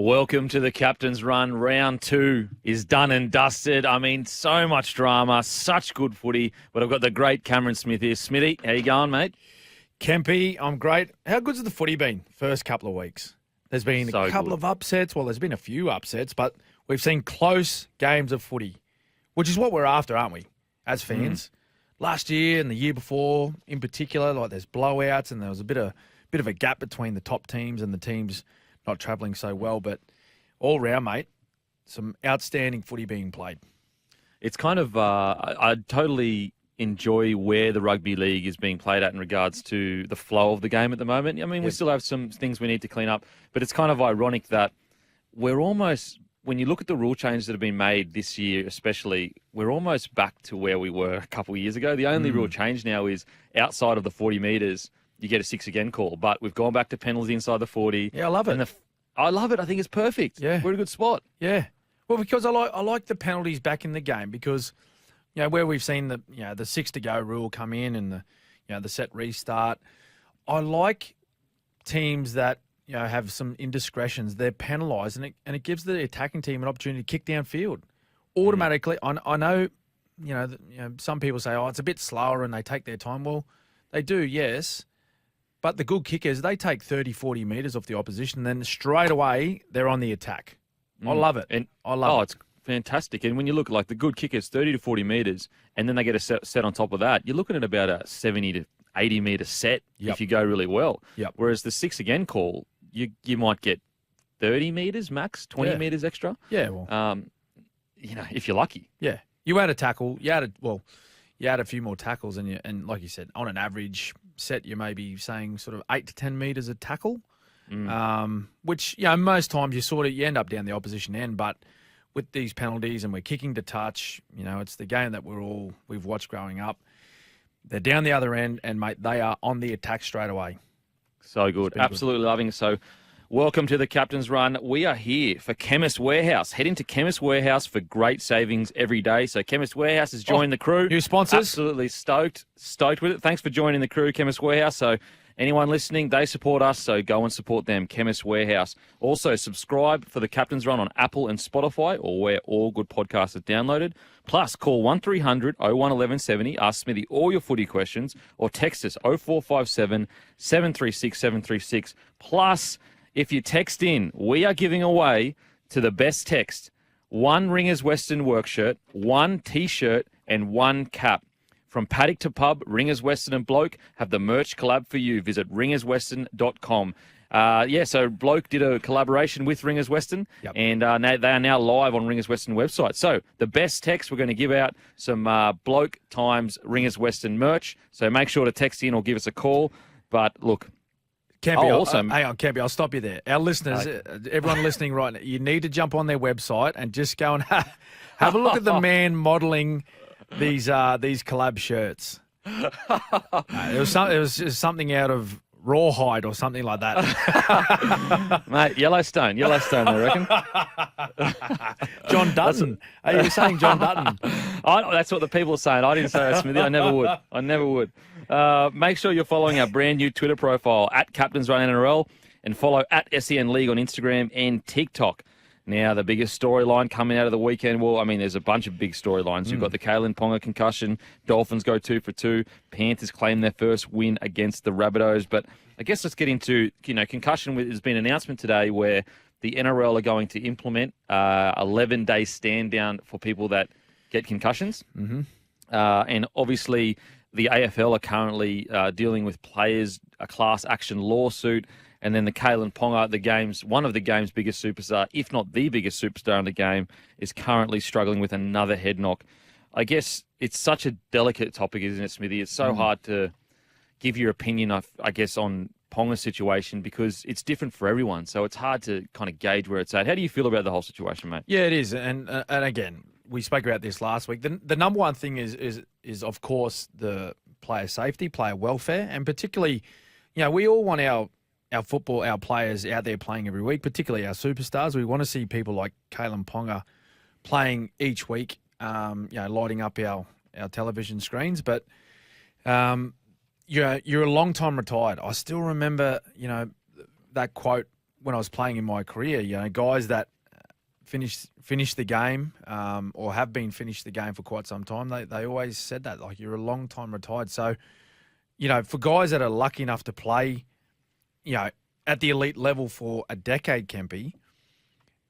Welcome to the Captain's Run. Round 2 is done and dusted. I mean, so much drama, such good footy. But I've got the great Cameron Smith here. Smithy, how you going, mate? Kempy, I'm great. How good's the footy been first couple of weeks? There's been a couple of upsets. Well, there's been a few upsets, but we've seen close games of footy, which is what we're after, aren't we, as fans? Last year and the year before, in particular, like there's blowouts and there was a bit of a gap between the top teams and the teams not travelling so well. But all round, mate, some outstanding footy being played. It's kind of, I totally enjoy where the rugby league is being played at in regards to the flow of the game at the moment. I mean, we still have some things we need to clean up, but it's kind of ironic that we're almost, when you look at the rule changes that have been made this year especially, we're almost back to where we were a couple of years ago. The only real change now is outside of the 40 metres, you get a 6 again call, but we've gone back to penalties inside the 40. Yeah, I love it. I love it. I think it's perfect. Yeah. We're in a good spot. Yeah. Well, because I like the penalties back in the game because, where we've seen the 6 to go rule come in and the set restart, I like teams that have some indiscretions. They're penalised and it gives the attacking team an opportunity to kick downfield automatically. I know, some people say, oh, it's a bit slower and they take their time. Well, they do, yes. But the good kickers, they take 30, 40 metres off the opposition, then straight away they're on the attack. I love it. I love it. It's fantastic. And when you look like the good kickers, 30 to 40 metres, and then they get a set on top of that, you're looking at about a 70 to 80 metre set if you go really well. Whereas the 6 again call, you might get 30 metres max, 20 metres extra. Yeah, well. If you're lucky. Yeah. You add a tackle, you add a few more tackles, and like you said, on an average set, you may be saying sort of 8 to 10 metres a tackle, which most times you end up down the opposition end. But with these penalties and we're kicking to touch, it's the game that we've watched growing up. They're down the other end, and mate, they are on the attack straight away. So good, absolutely loving it. So. Welcome to the Captain's Run. We are here for Chemist Warehouse. Head into Chemist Warehouse for great savings every day. So Chemist Warehouse has joined the crew. New sponsors. Absolutely stoked with it. Thanks for joining the crew, Chemist Warehouse. So anyone listening, they support us, so go and support them, Chemist Warehouse. Also, subscribe for the Captain's Run on Apple and Spotify or where all good podcasts are downloaded. Plus, call 1300 01 1170, ask Smithy all your footy questions, or text us 0457 736 736. Plus, if you text in, we are giving away to the best text 1 Ringers Western work shirt, 1 T-shirt, and 1 cap. From paddock to pub, Ringers Western and Bloke have the merch collab for you. Visit ringerswestern.com. So Bloke did a collaboration with Ringers Western, and they are now live on Ringers Western website. So the best text, we're going to give out some Bloke times Ringers Western merch. So make sure to text in or give us a call. But look... Hang on, Campy, I'll stop you there. Our listeners, everyone listening right now, you need to jump on their website and just go and have a look at the man modelling these collab shirts. It was just something out of Rawhide or something like that. Mate, Yellowstone, I reckon. John Dutton. Are you saying John Dutton? That's what the people are saying. I didn't say that, Smithy. I never would. Make sure you're following our brand new Twitter profile at Captain's Run NRL and follow at SEN League on Instagram and TikTok. Now, the biggest storyline coming out of the weekend, well, I mean, there's a bunch of big storylines. You've got the Kalen Ponga concussion. Dolphins go 2 for 2. Panthers claim their first win against the Rabbitohs. But I guess let's get into, concussion. There's been an announcement today where the NRL are going to implement 11-day stand down for people that get concussions. And obviously... the AFL are currently dealing with players, a class action lawsuit, and then the Kalen Ponga, one of the game's biggest superstar, if not the biggest superstar in the game, is currently struggling with another head knock. I guess it's such a delicate topic, isn't it, Smithy? It's so hard to give your opinion, I guess, on Ponga's situation because it's different for everyone. So it's hard to kind of gauge where it's at. How do you feel about the whole situation, mate? Yeah, it is. And again, we spoke about this last week. The number one thing is of course the player safety, player welfare, and particularly, we all want our football, our players out there playing every week, particularly our superstars. We want to see people like Kalen Ponga playing each week, lighting up our television screens. But you're a long time retired. I still remember, that quote when I was playing in my career, guys that finish the game or have been finished the game for quite some time, they always said that, like, you're a long time retired. So, for guys that are lucky enough to play, at the elite level for a decade, Kempy,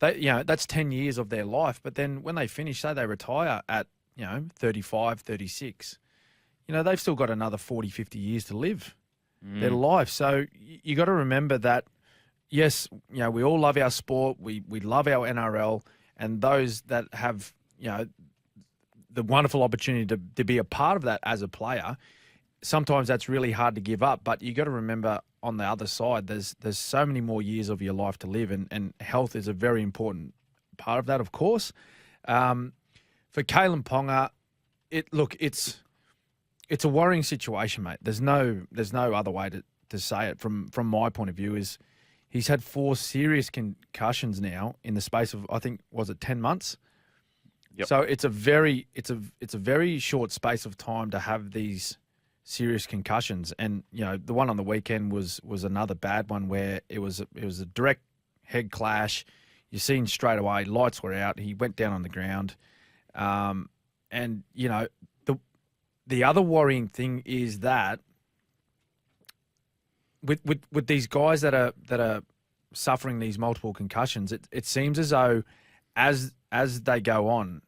that's 10 years of their life. But then when they finish, say they retire at, 35, 36, they've still got another 40, 50 years to live their life. So you got to remember that, yes, we all love our sport. We love our NRL, and those that have, the wonderful opportunity to be a part of that as a player, sometimes that's really hard to give up. But you got to remember, on the other side, there's so many more years of your life to live, and health is a very important part of that, of course. For Kalen Ponga, it's a worrying situation, mate. There's no other way to say it from my point of view. Is he's had 4 serious concussions now in the space of, I think, was it 10 months? Yep. So it's a very short space of time to have these serious concussions. And the one on the weekend was another bad one where it was a direct head clash. You seen straight away, lights were out. He went down on the ground. And the other worrying thing is that with these guys that are suffering these multiple concussions, it seems as though as they go on,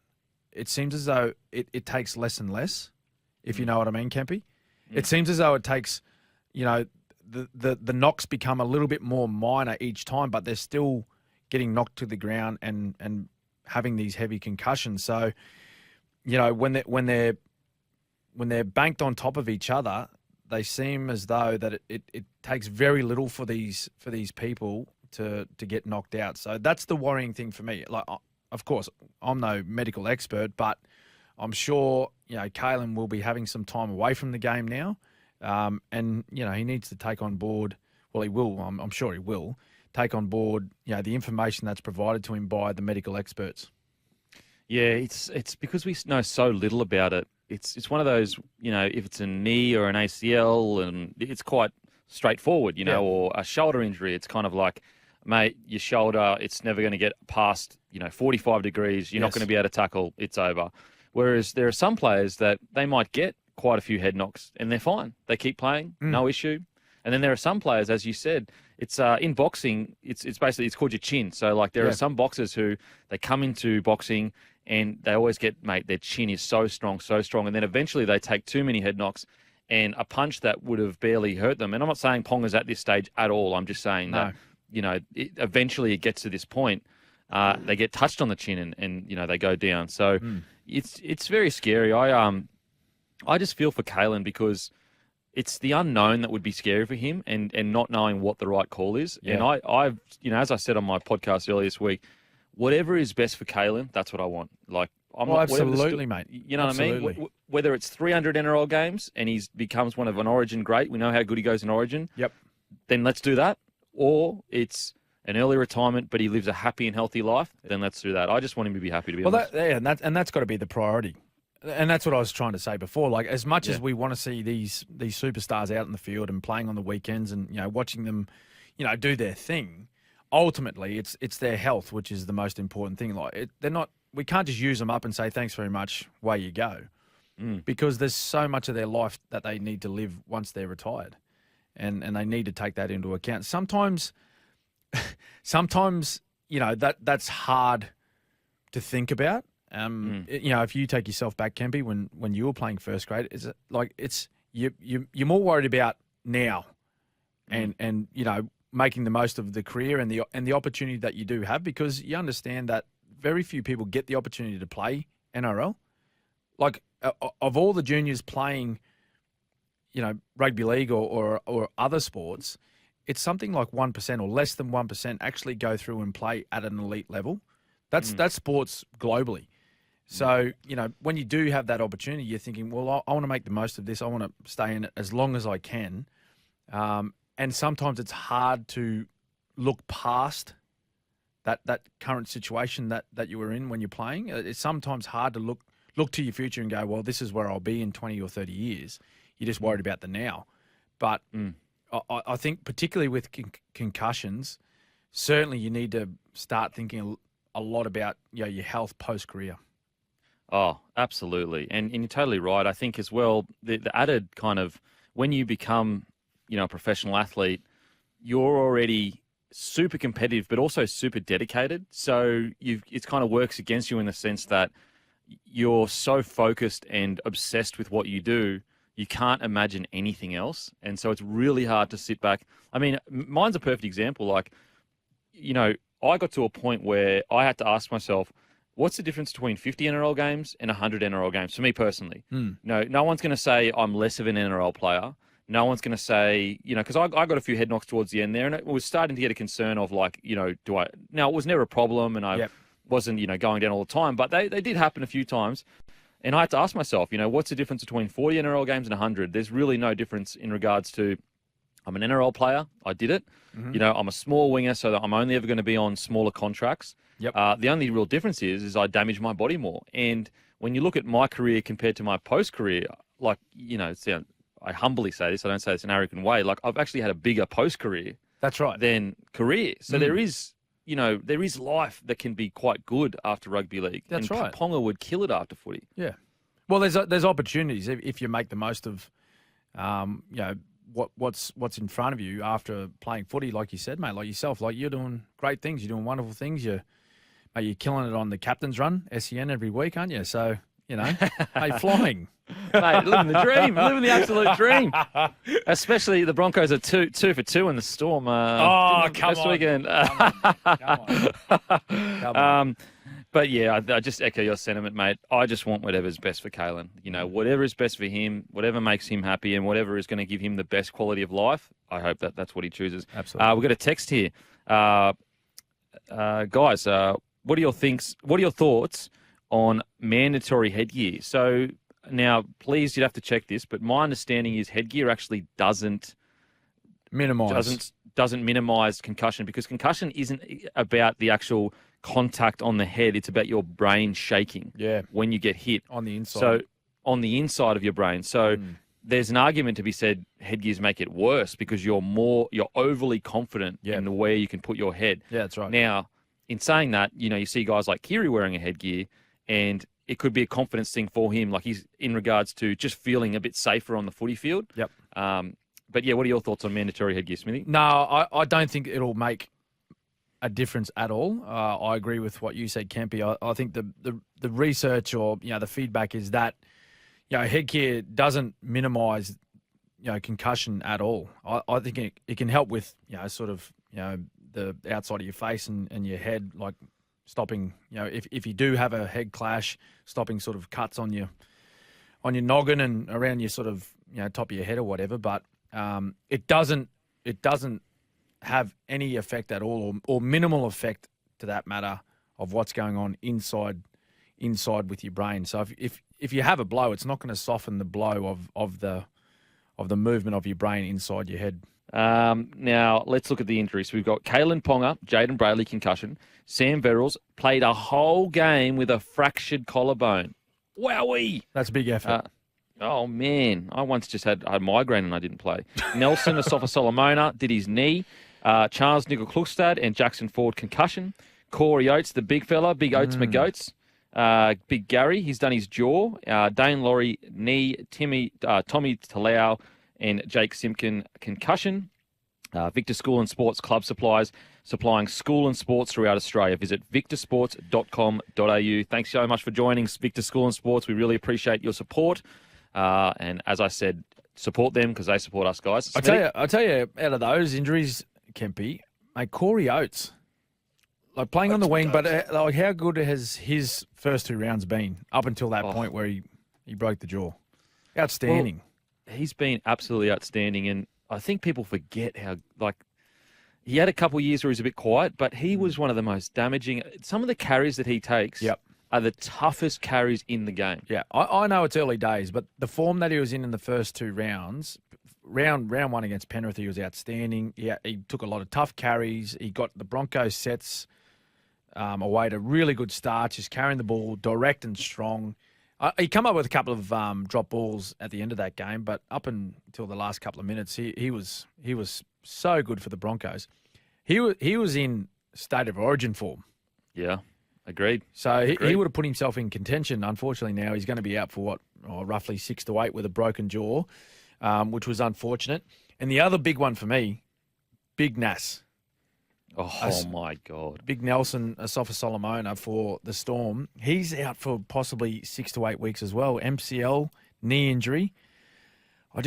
it seems as though it takes less and less, if you know what I mean, Kempy. It seems as though it takes, the knocks become a little bit more minor each time, but they're still getting knocked to the ground and having these heavy concussions. So, when they're banked on top of each other, they seem as though that it takes very little for these people to get knocked out. So that's the worrying thing for me. Like, of course, I'm no medical expert, but I'm sure, Kalen will be having some time away from the game now. And, he needs to take on board, well, he will, I'm sure he will, take on board, the information that's provided to him by the medical experts. Yeah, it's because we know so little about it. It's one of those, if it's a knee or an ACL, and it's quite straightforward, or a shoulder injury, it's kind of like, mate, your shoulder, it's never going to get past, 45 degrees. You're not going to be able to tackle. It's over. Whereas there are some players that they might get quite a few head knocks and they're fine. They keep playing, no issue. And then there are some players, as you said, it's in boxing, it's basically, it's called your chin. So like there are some boxers who they come into boxing and they always get, mate, their chin is so strong. And then eventually they take too many head knocks and a punch that would have barely hurt them. And I'm not saying Ponga's at this stage at all. I'm just saying that, eventually it gets to this point. They get touched on the chin and they go down. So it's very scary. I just feel for Kalen because it's the unknown that would be scary for him and not knowing what the right call is. Yeah. And I've as I said on my podcast earlier this week, whatever is best for Kalen, that's what I want. Like, absolutely, mate. You know what I mean? Whether it's 300 NRL games and he becomes one of an Origin great, we know how good he goes in Origin. Yep. Then let's do that. Or it's an early retirement, but he lives a happy and healthy life, then let's do that. I just want him to be happy, to be honest. That's got to be the priority. And that's what I was trying to say before. Like, as much as we want to see these superstars out in the field and playing on the weekends and, watching them, do their thing, ultimately it's their health, which is the most important thing. Like, we can't just use them up and say, thanks very much, away you go. Because there's so much of their life that they need to live once they're retired. And they need to take that into account. Sometimes, that's hard to think about. If you take yourself back, Kempy, when you were playing first grade, you're more worried about now, and making the most of the career and the opportunity that you do have, because you understand that very few people get the opportunity to play NRL. Like, of all the juniors playing, rugby league or other sports, it's something like 1% or less than 1% actually go through and play at an elite level. That's sports globally. So, when you do have that opportunity, you're thinking, well, I want to make the most of this. I want to stay in it as long as I can. And sometimes it's hard to look past that current situation that you were in when you're playing. It's sometimes hard to look to your future and go, well, this is where I'll be in 20 or 30 years. You're just worried about the now. But I think particularly with concussions, certainly you need to start thinking a lot about your health post-career. Oh, absolutely. And you're totally right. I think as well, the added kind of, when you become, a professional athlete, you're already super competitive, but also super dedicated. So it kind of works against you in the sense that you're so focused and obsessed with what you do, you can't imagine anything else. And so it's really hard to sit back. I mean, mine's a perfect example. Like, I got to a point where I had to ask myself, what's the difference between 50 NRL games and 100 NRL games for me personally? No one's going to say I'm less of an NRL player. No one's going to say, because I got a few head knocks towards the end there, and it was starting to get a concern of like, do I? Now, it was never a problem, and I wasn't, going down all the time, but they did happen a few times. And I had to ask myself, what's the difference between 40 NRL games and 100? There's really no difference in regards to, I'm an NRL player. I did it. I'm a small winger, so that I'm only ever going to be on smaller contracts. The only real difference is I damage my body more. And when you look at my career compared to my post-career, like, I humbly say this, I don't say this in an arrogant way, like I've actually had a bigger post-career. That's right. Than career. So there is, there is life that can be quite good after rugby league. That's and right. Ponga would kill it after footy. Yeah. Well, there's opportunities if you make the most of, what's in front of you after playing footy, like you said, mate, like yourself. Like, you're doing great things. You're doing wonderful things. You're killing it on the captain's run, SEN, every week, aren't you? So, mate, flying. Mate, living the dream. Living the absolute dream. Especially the Broncos are 2 for 2 in the Storm. Come on. Weekend. Come on. But yeah, I just echo your sentiment, mate. I just want whatever's best for Kalen. Whatever is best for him, whatever makes him happy, and whatever is going to give him the best quality of life. I hope that's what he chooses. Absolutely. We've got a text here, guys. What are your thoughts on mandatory headgear? So now, please, you'd have to check this, but my understanding is headgear actually doesn't minimize concussion, because concussion isn't about the actual contact on the head. It's about your brain shaking when you get hit. On the inside. So on the inside of your brain. So there's an argument to be said headgears make it worse because you're overly confident in where you can put your head. Yeah, that's right. Now, in saying that, you see guys like Kiri wearing a headgear, and it could be a confidence thing for him. Like, he's in regards to just feeling a bit safer on the footy field. Yep. But yeah, what are your thoughts on mandatory headgear, Smithy? No, I don't think it'll make a difference at all. I agree with what you said, Kempy. I think the research or the feedback is that headgear doesn't minimise concussion at all. I think it can help with sort of the outside of your face and your head, like stopping if you do have a head clash, stopping sort of cuts on your noggin and around your sort of top of your head or whatever. But it doesn't have any effect at all, or minimal effect to that matter, of what's going on inside with your brain. So if you have a blow, it's not going to soften the blow of the movement of your brain inside your head. Now, let's look at the injuries. We've got Kalen Ponga, Jaden Brayley concussion. Sam Verrills played a whole game with a fractured collarbone. Wowee! That's a big effort. Oh, man. I once just had a migraine and I didn't play. Nelson Asafa Solomona did his knee. Charles Nickel-Klukstad and Jackson Ford concussion. Corey Oates, the big fella, Big Oates McGoats. Big Gary, he's done his jaw. Dane Laurie, knee. Tommy Talau and Jake Simpkin, concussion. Victor School and Sports Club Supplies, supplying school and sports throughout Australia. Visit victorsports.com.au. Thanks so much for joining Victor School and Sports. We really appreciate your support. And as I said, support them because they support us, guys. I tell you, out of those injuries, Kempy, mate, Corey Oates, like playing on the wing, but like how good has his first 2 rounds been up until that point where he broke the jaw? Outstanding. Well, he's been absolutely outstanding, and I think people forget how, like, he had a couple of years where he was a bit quiet, but he was one of the most damaging. Some of the carries that he takes are the toughest carries in the game. Yeah, I know it's early days, but the form that he was in the first 2 rounds, round 1 against Penrith, he was outstanding. He took a lot of tough carries. He got the Broncos sets away to really good starts, just carrying the ball direct and strong. He come up with a couple of drop balls at the end of that game, but up until the last couple of minutes, he was so good for the Broncos. He was in state of origin form. Yeah, agreed. So he would have put himself in contention. Unfortunately, now he's going to be out for roughly 6 to 8 with a broken jaw, which was unfortunate. And the other big one for me, Big Nas. Oh, my God. Big Nelson Asafa-Solomona for the Storm. He's out for possibly 6 to 8 weeks as well. MCL, knee injury. I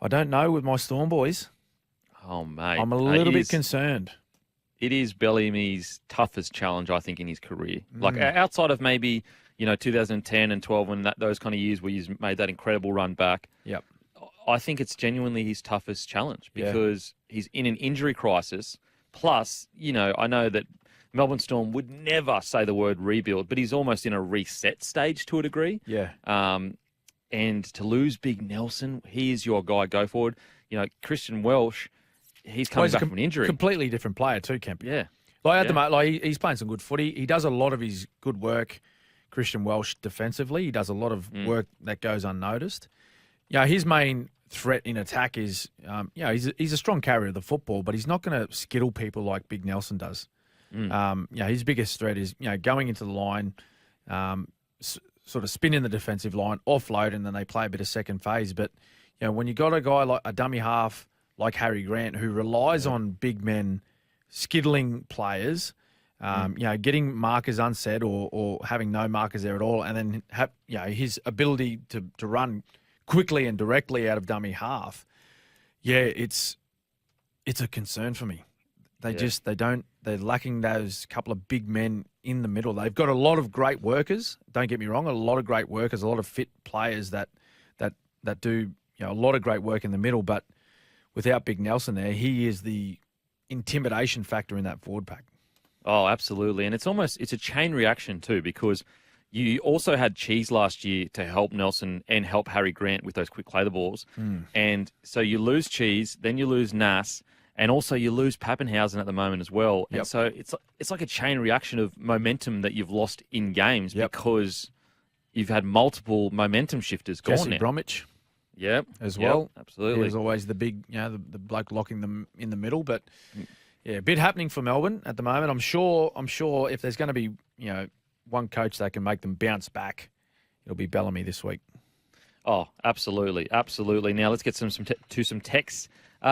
don't know with my Storm boys. Oh, mate. I'm a little bit concerned. It is Bellamy's toughest challenge, I think, in his career. Like, outside of maybe, 2010 and 12, when those kind of years where he's made that incredible run back. Yep. I think it's genuinely his toughest challenge because he's in an injury crisis. Plus, I know that Melbourne Storm would never say the word rebuild, but he's almost in a reset stage to a degree. Yeah. And to lose Big Nelson, he is your guy. Go forward. Christian Welsh, he's coming back from an injury. Completely different player too, Kemp. Yeah. At the moment, he's playing some good footy. He does a lot of his good work, Christian Welsh, defensively. He does a lot of work that goes unnoticed. His main threat in attack is, he's a strong carrier of the football, but he's not going to skittle people like Big Nelson does. His biggest threat is, going into the line, sort of spinning the defensive line, offload, and then they play a bit of second phase. But, when you got a guy like a dummy half like Harry Grant who relies on big men skittling players, getting markers unset or having no markers there at all, and then his ability to run quickly and directly out of dummy half, it's a concern for me. They're lacking those couple of big men in the middle. They've got a lot of great workers, don't get me wrong, a lot of great workers, a lot of fit players that do a lot of great work in the middle, but without Big Nelson there, he is the intimidation factor in that forward pack. Oh, absolutely. And it's a chain reaction too, because you also had Cheese last year to help Nelson and help Harry Grant with those quick play the balls. And so you lose Cheese, then you lose Nas, and also you lose Pappenhausen at the moment as well. Yep. And so it's like a chain reaction of momentum that you've lost in games because you've had multiple momentum shifters gone Jesse now. Bromwich. Yep. As well. Yep, absolutely. He was always the big, the bloke locking them in the middle. But a bit happening for Melbourne at the moment. I'm sure if there's going to be, one coach that can make them bounce back, it'll be Bellamy this week. Oh, absolutely. Absolutely. Now let's get to some texts.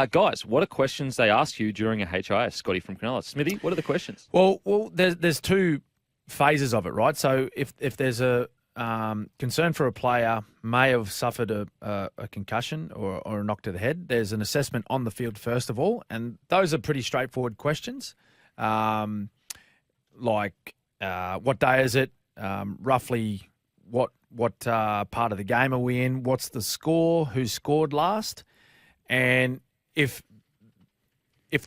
Guys, what are questions they ask you during a HIA? Scotty from Cronulla. Smithy, what are the questions? Well, there's two phases of it, right? So if there's a concern for a player may have suffered a concussion or a knock to the head, there's an assessment on the field first of all, and those are pretty straightforward questions, like what day is it, roughly what part of the game are we in, what's the score, who scored last, and if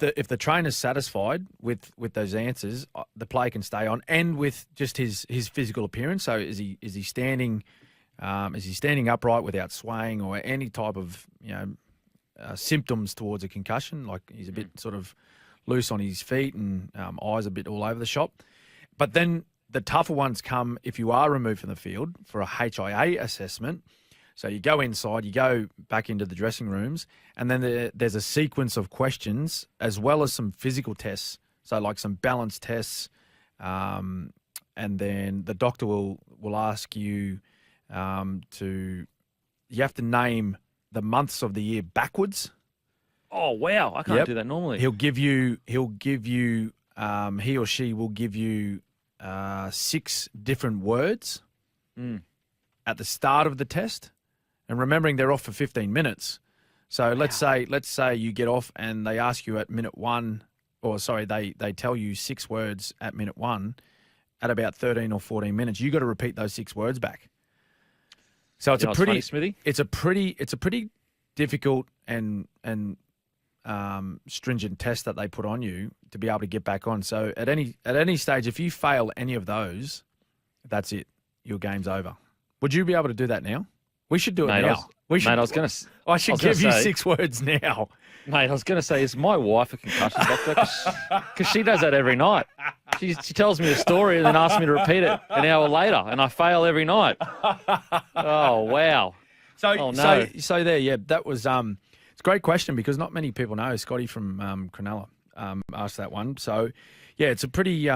the trainer's satisfied with those answers, the player can stay on, and with just his physical appearance. So is he standing upright without swaying or any type of symptoms towards a concussion, like he's a bit sort of loose on his feet and eyes a bit all over the shop. But then the tougher ones come if you are removed from the field for a HIA assessment. So you go inside, you go back into the dressing rooms, and then there's a sequence of questions as well as some physical tests. So like some balance tests, and then the doctor will ask you you have to name the months of the year backwards. Oh wow, I can't do that normally. He or she will give you 6 different words at the start of the test. And remembering they're off for 15 minutes. So let's say you get off and they ask you at minute 1, they tell you 6 words at minute 1. At about 13 or 14 minutes, you got to repeat those 6 words back. So it's a pretty difficult and stringent test that they put on you to be able to get back on. So at any stage, if you fail any of those, that's it. Your game's over. Would you be able to do that now? We should do it now. I should give you 6 words now. Mate, I was going to say, is my wife a concussion doctor? Because she does that every night. She tells me a story and then asks me to repeat it an hour later, and I fail every night. Oh, wow. So there, that was it's great question because not many people know. Scotty from Cronulla asked that one. So, yeah, it's a pretty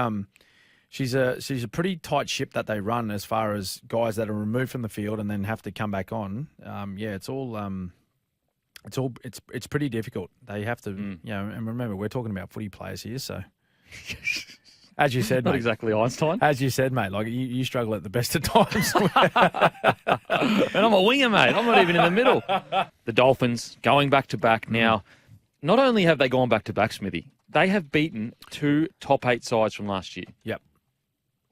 she's a pretty tight ship that they run as far as guys that are removed from the field and then have to come back on. It's pretty difficult. They have to, and remember we're talking about footy players here, so. As you said, Not mate. exactly Einstein. As you said, mate, like you struggle at the best of times. And I'm a winger, mate. I'm not even in the middle. The Dolphins going back-to-back now. Not only have they gone back-to-back, Smithy, they have beaten 2 top 8 sides from last year. Yep.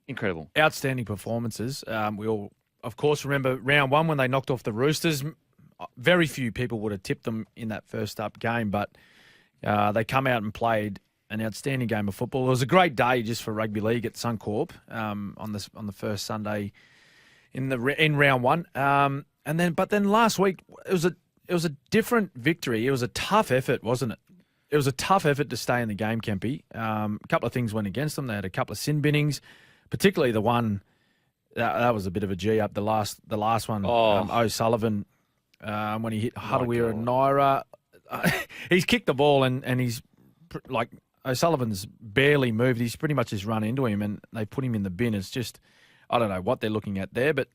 Incredible. Outstanding performances. We all, of course, remember round 1 when they knocked off the Roosters. Very few people would have tipped them in that first up game, but they come out and played an outstanding game of football. It was a great day just for rugby league at Suncorp on the first Sunday in round 1. But then last week it was a different victory. It was a tough effort, wasn't it? It was a tough effort to stay in the game, Kempy. A couple of things went against them. They had a couple of sin binnings, particularly the one that was a bit of a G up. The last one, O'Sullivan when he hit Hutawira and Naira. He's kicked the ball and he's like. O'Sullivan's barely moved. He's pretty much just run into him, and they put him in the bin. It's just, I don't know what they're looking at there, but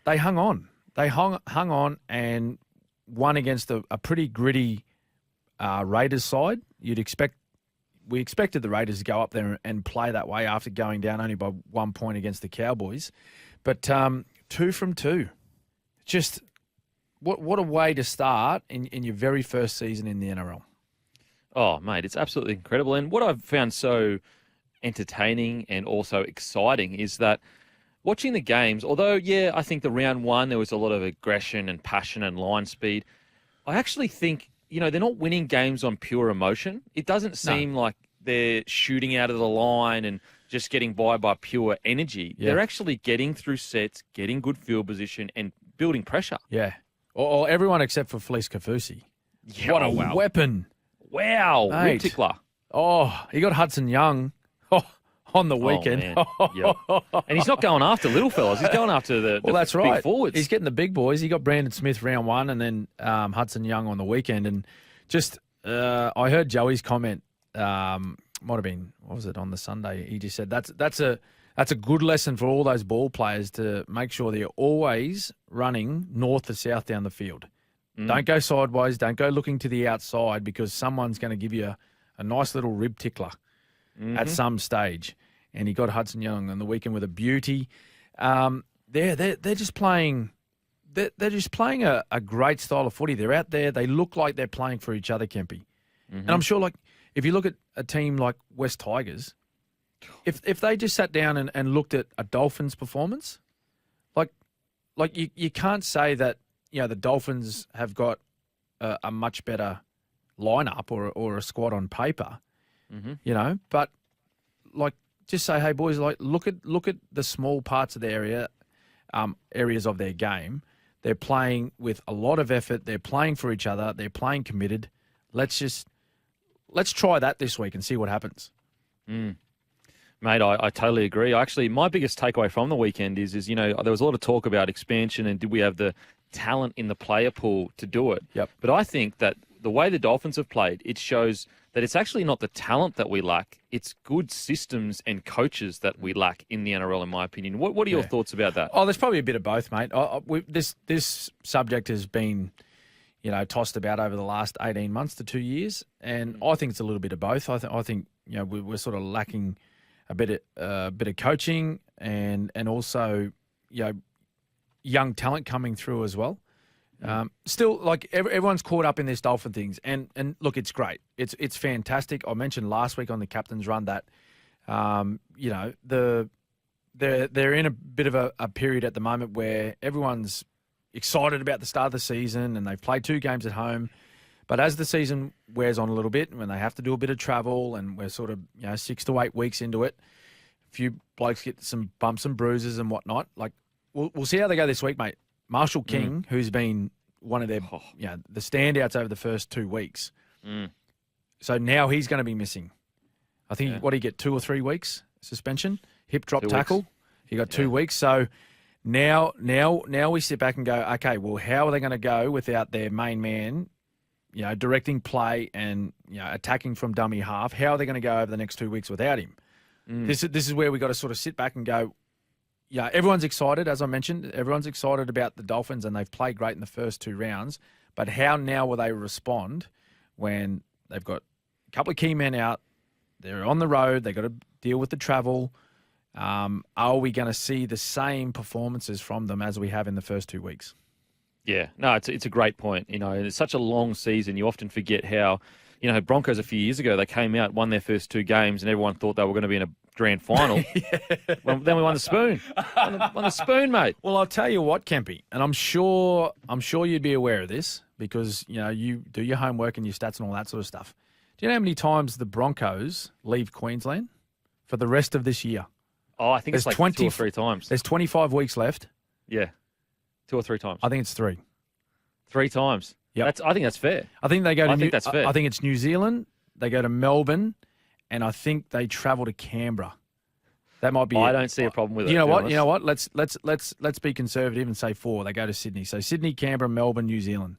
they hung on. They hung on and won against a pretty gritty Raiders side. We expected the Raiders to go up there and play that way after going down only by 1 point against the Cowboys, but 2 from 2. Just what a way to start in your very first season in the NRL. Oh, mate, it's absolutely incredible. And what I've found so entertaining and also exciting is that watching the games, although, yeah, I think the round 1, there was a lot of aggression and passion and line speed, I actually think, they're not winning games on pure emotion. It doesn't seem like they're shooting out of the line and just getting by pure energy. Yeah. They're actually getting through sets, getting good field position and building pressure. Yeah. Or everyone except for Felice Kafusi. Yeah, what a weapon. Wow, rib tickler. Oh, he got Hudson Young on the weekend. Oh, yep. And he's not going after little fellas. He's going after the big forwards. He's getting the big boys. He got Brandon Smith round 1 and then Hudson Young on the weekend. And just, I heard Joey's comment, might have been, what was it, on the Sunday? He just said that's a good lesson for all those ball players to make sure they're always running north to south down the field. Don't go sideways. Don't go looking to the outside because someone's going to give you a nice little rib tickler at some stage. And he got Hudson Young on the weekend with a beauty. They're just playing. They're just playing a great style of footy. They're out there. They look like they're playing for each other, Kempy. And I'm sure, like, if you look at a team like West Tigers, if they just sat down and looked at a Dolphins performance, like you can't say that. The Dolphins have got a much better lineup or a squad on paper, but like just say, hey boys, like look at the small parts of the areas of their game. They're playing with a lot of effort. They're playing for each other. They're playing committed. Let's try that this week and see what happens. Mate, I totally agree. Actually, my biggest takeaway from the weekend is there was a lot of talk about expansion and did we have the talent in the player pool to do it. Yep. But I think that the way the Dolphins have played, it shows that it's actually not the talent that we lack. It's good systems and coaches that we lack in the NRL, in my opinion. What are your thoughts about that? Oh, there's probably a bit of both, mate. This subject has been, tossed about over the last 18 months to 2 years, and I think it's a little bit of both. I think we're sort of lacking a bit of coaching and also young talent coming through as well. Still, like everyone's caught up in this Dolphin things, and look, it's great. It's fantastic. I mentioned last week on the captain's run that they're in a bit of a period at the moment where everyone's excited about the start of the season, and they've played 2 games at home. But as the season wears on a little bit, when they have to do a bit of travel, and we're sort of 6 to 8 weeks into it, a few blokes get some bumps and bruises and whatnot. Like we'll see how they go this week, mate. Marshall King, who's been one of their the standouts over the first 2 weeks, so now he's going to be missing. I think what did he get 2 or 3 weeks suspension, hip drop 2 tackle. weeks. He got 2 weeks. So now we sit back and go, okay, well, how are they going to go without their main man directing play and attacking from dummy half. How are they going to go over the next 2 weeks without him? This is where we got to sort of sit back and go. Yeah, everyone's excited, as I mentioned. Everyone's excited about the Dolphins, and they've played great in the first 2 rounds. But how now will they respond when they've got a couple of key men out? They're on the road. They've got to deal with the travel. Are we going to see the same performances from them as we have in the first 2 weeks? Yeah, no, it's a great point. It's such a long season. You often forget how, Broncos a few years ago, they came out, won their first 2 games, and everyone thought they were going to be in a grand final. Well, then we won the spoon. Won the spoon, mate. Well, I'll tell you what, Kempy, and I'm sure you'd be aware of this because you do your homework and your stats and all that sort of stuff. Do you know how many times the Broncos leave Queensland for the rest of this year? Oh, I think it's like 2 or 3 times. There's 25 weeks left. Yeah, 2 or 3 times. I think it's 3. 3 times. Yeah, I think that's fair. I think they go. I think that's fair. I think it's New Zealand. They go to Melbourne, and I think they travel to Canberra. That might be. I don't see a problem with it. You know what? You know what? Let's be conservative and say 4. They go to Sydney. So Sydney, Canberra, Melbourne, New Zealand.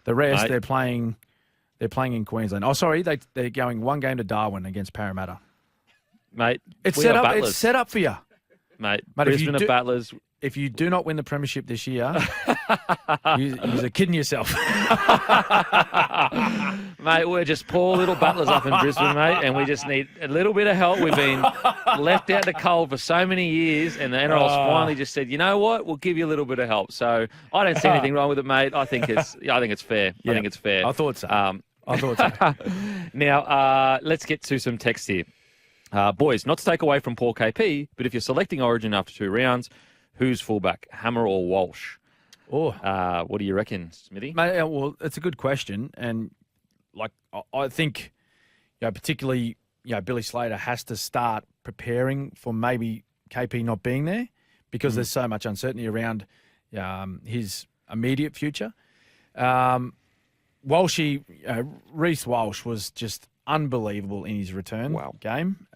The rest they're playing. They're playing in Queensland. Oh, sorry, they're going 1 game to Darwin against Parramatta. Mate, it's set up. It's set up for you, mate. Brisbane are battlers. If you do not win the premiership this year, you're kidding yourself. Mate, we're just poor little battlers up in Brisbane, mate, and we just need a little bit of help. We've been left out in the cold for so many years, and the NRL's finally just said, you know what, we'll give you a little bit of help. So I don't see anything wrong with it, mate. I think it's fair. Yeah, I think it's fair. I thought so. I thought so. Now, let's get to some text here. Boys, not to take away from Paul KP, but if you're selecting Origin after 2 rounds, who's fullback, Hammer or Walsh? What do you reckon, Smithy? Mate, well, it's a good question, and I think, particularly, Billy Slater has to start preparing for maybe KP not being there because there's so much uncertainty around his immediate future. Reece Walsh was just unbelievable in his return game.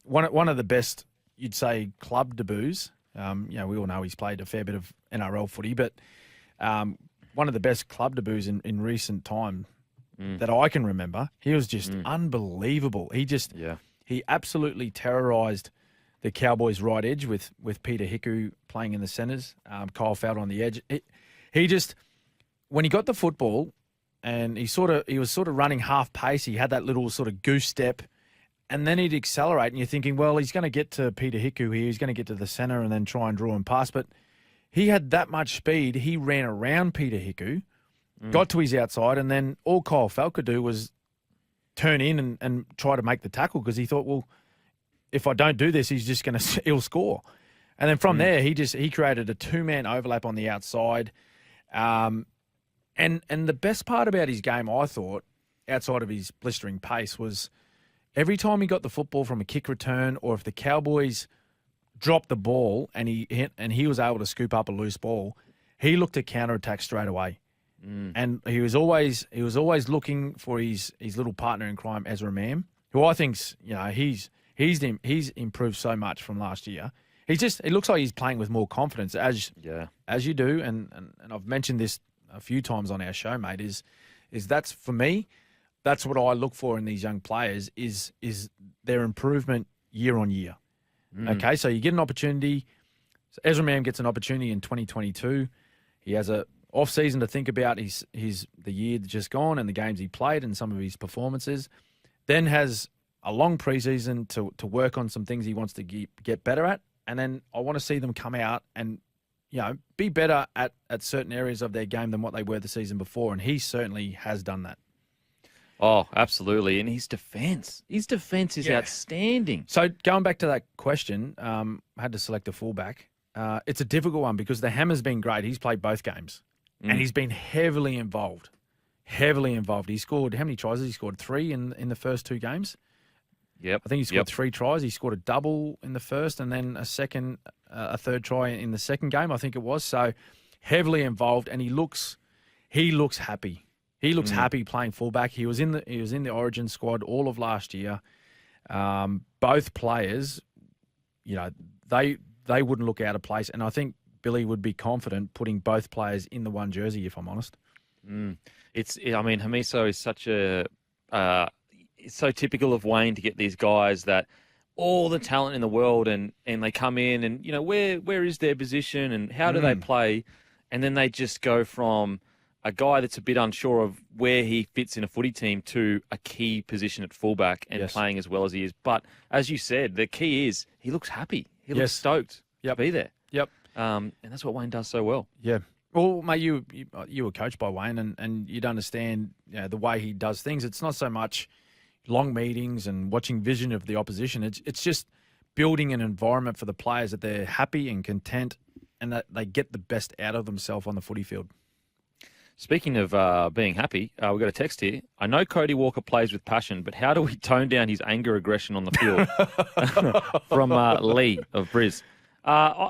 One of the best, you'd say, club debuts. We all know he's played a fair bit of NRL footy, but one of the best club debuts in recent time that I can remember. He was just unbelievable. He absolutely terrorised the Cowboys' right edge with Peter Hiku playing in the centres, Kyle Feldt on the edge. He just, when he got the football and he was sort of running half pace, he had that little sort of goose step. And then he'd accelerate, and you're thinking, well, he's going to get to Peter Hiku here. He's going to get to the centre and then try and draw him past. But he had that much speed. He ran around Peter Hiku, got to his outside, and then all Kyle Feldt could do was turn in and try to make the tackle because he thought, well, if I don't do this, he'll score. And then from there, he created a 2-man overlap on the outside. And the best part about his game, I thought, outside of his blistering pace, was every time he got the football from a kick return, or if the Cowboys dropped the ball and he was able to scoop up a loose ball, he looked to counterattack straight away. And he was always looking for his little partner in crime, Ezra Mam, who I think's he's improved so much from last year. It looks like he's playing with more confidence as you do, and I've mentioned this a few times on our show, mate. Is that's for me. That's what I look for in these young players is their improvement year on year. Okay, so you get an opportunity. So Ezra Mam gets an opportunity in 2022. He has a off season to think about the year just gone and the games he played and some of his performances. Then has a long preseason to work on some things he wants to get better at. And then I want to see them come out and be better at certain areas of their game than what they were the season before. And he certainly has done that. Oh, absolutely. And his defence is outstanding. So going back to that question, I had to select a fullback. It's a difficult one because the Hammer's been great. He's played both games and he's been heavily involved. He scored, how many tries has he scored? 3 in the first 2 games? Yep. I think he scored 3 tries. He scored a double in the first and then a third try in the second game, I think it was. So heavily involved, and he looks happy. He looks happy playing fullback. He was in the Origin squad all of last year. Both players, they wouldn't look out of place, and I think Billy would be confident putting both players in the one jersey, if I'm honest. I mean, Hamiso is such it's so typical of Wayne to get these guys that all the talent in the world and they come in and, where is their position and how do they play? And then they just go from a guy that's a bit unsure of where he fits in a footy team to a key position at fullback and playing as well as he is. But as you said, the key is he looks happy. He looks stoked to be there. Yep. And that's what Wayne does so well. Yeah. Well, mate, you were coached by Wayne and you'd understand the way he does things. It's not so much long meetings and watching vision of the opposition. It's just building an environment for the players that they're happy and content and that they get the best out of themselves on the footy field. Speaking of being happy, we've got a text here. I know Cody Walker plays with passion, but how do we tone down his anger aggression on the field? From Lee of Briz.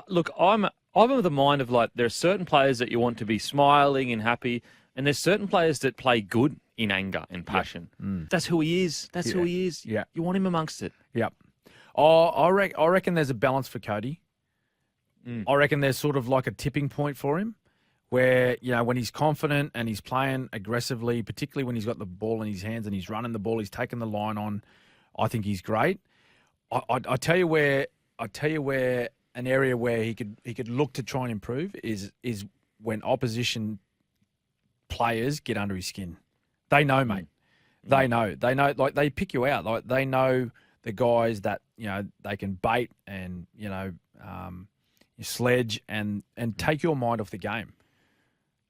Look, I'm of the mind of there are certain players that you want to be smiling and happy, and there's certain players that play good in anger and passion. That's who he is. That's who he is. Yeah. You want him amongst it. Yep. I reckon there's a balance for Cody. I reckon there's sort of like a tipping point for him where, when he's confident and he's playing aggressively, particularly when he's got the ball in his hands and he's running the ball, he's taking the line on, I think he's great. I tell you where an area where he could look to try and improve is when opposition players get under his skin. They know, mate. They know. Like they pick you out. Like they know the guys that they can bait and sledge and take your mind off the game.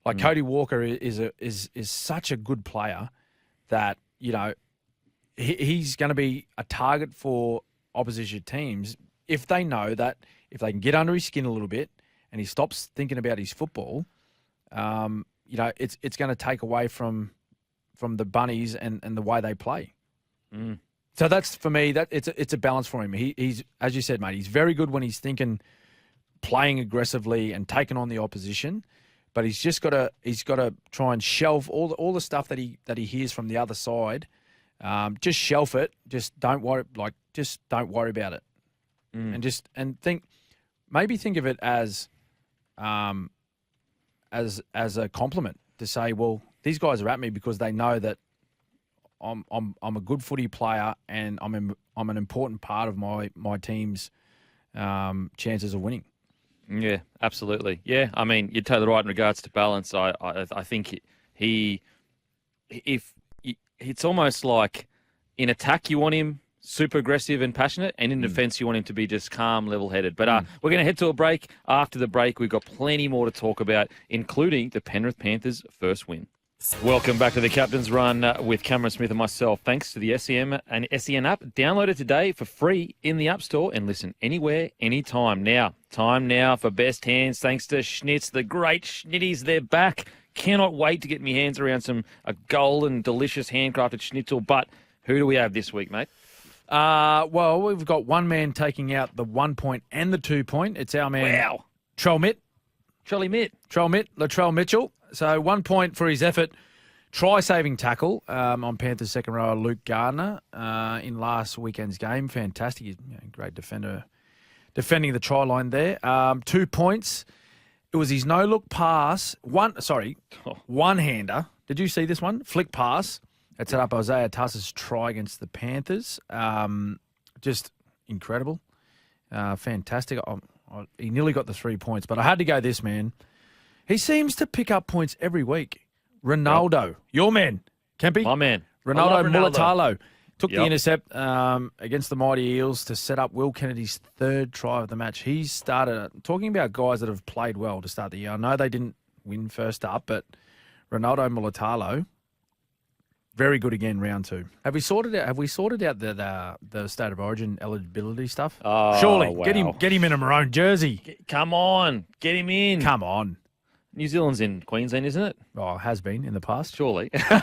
Like Cody Walker is such a good player that he's going to be a target for opposition teams if they know that if they can get under his skin a little bit and he stops thinking about his football, it's going to take away from the bunnies and the way they play. So that's, for me, that it's a balance for him. He's, as you said, mate, he's very good when he's thinking playing aggressively and taking on the opposition, but he's got to try and shelve all the stuff that he hears from the other side. Just shelf it. Just don't worry about it. And think of it as a compliment to say, well, these guys are at me because they know that I'm a good footy player and I'm an important part of my team's chances of winning. Yeah, absolutely. Yeah, I mean, you're totally right in regards to balance. I think it's almost like in attack you want him super aggressive and passionate, and in defence you want him to be just calm, level-headed. But we're going to head to a break. After the break, we've got plenty more to talk about, including the Penrith Panthers' first win. Welcome back to the Captain's Run with Cameron Smith and myself. Thanks to the SEN app. Download it today for free in the App Store and listen anywhere, anytime. Time now for Best Hands. Thanks to Schnitz, the great Schnitties. They're back. Cannot wait to get my hands around a golden, delicious handcrafted schnitzel. But who do we have this week, mate? Well, we've got one man taking out the 1 point and the 2 point. It's our man, Latrell Mitchell. So 1 point for his effort. Try-saving tackle on Panthers' second rower, Luke Gardner, in last weekend's game. Fantastic. He's great defender defending the try line there. 2 points. It was his no-look pass. One-hander. Did you see this one? Flick pass. That set up Isaiah Tuss's try against the Panthers. Just incredible. Fantastic. He nearly got the 3 points, but I had to go this man. He seems to pick up points every week. Ronaldo, your man, Kempy. My man. Ronaldo Mulitalo took the intercept against the mighty Eels to set up Will Kennedy's third try of the match. He started talking about guys that have played well to start the year. I know they didn't win first up, but Ronaldo Mulitalo, very good again, round two. Have we sorted out the state of origin eligibility stuff? Oh, surely, wow. get him in a maroon jersey. Come on, get him in. Come on. New Zealand's in Queensland, isn't it? Oh, has been in the past. Surely. That's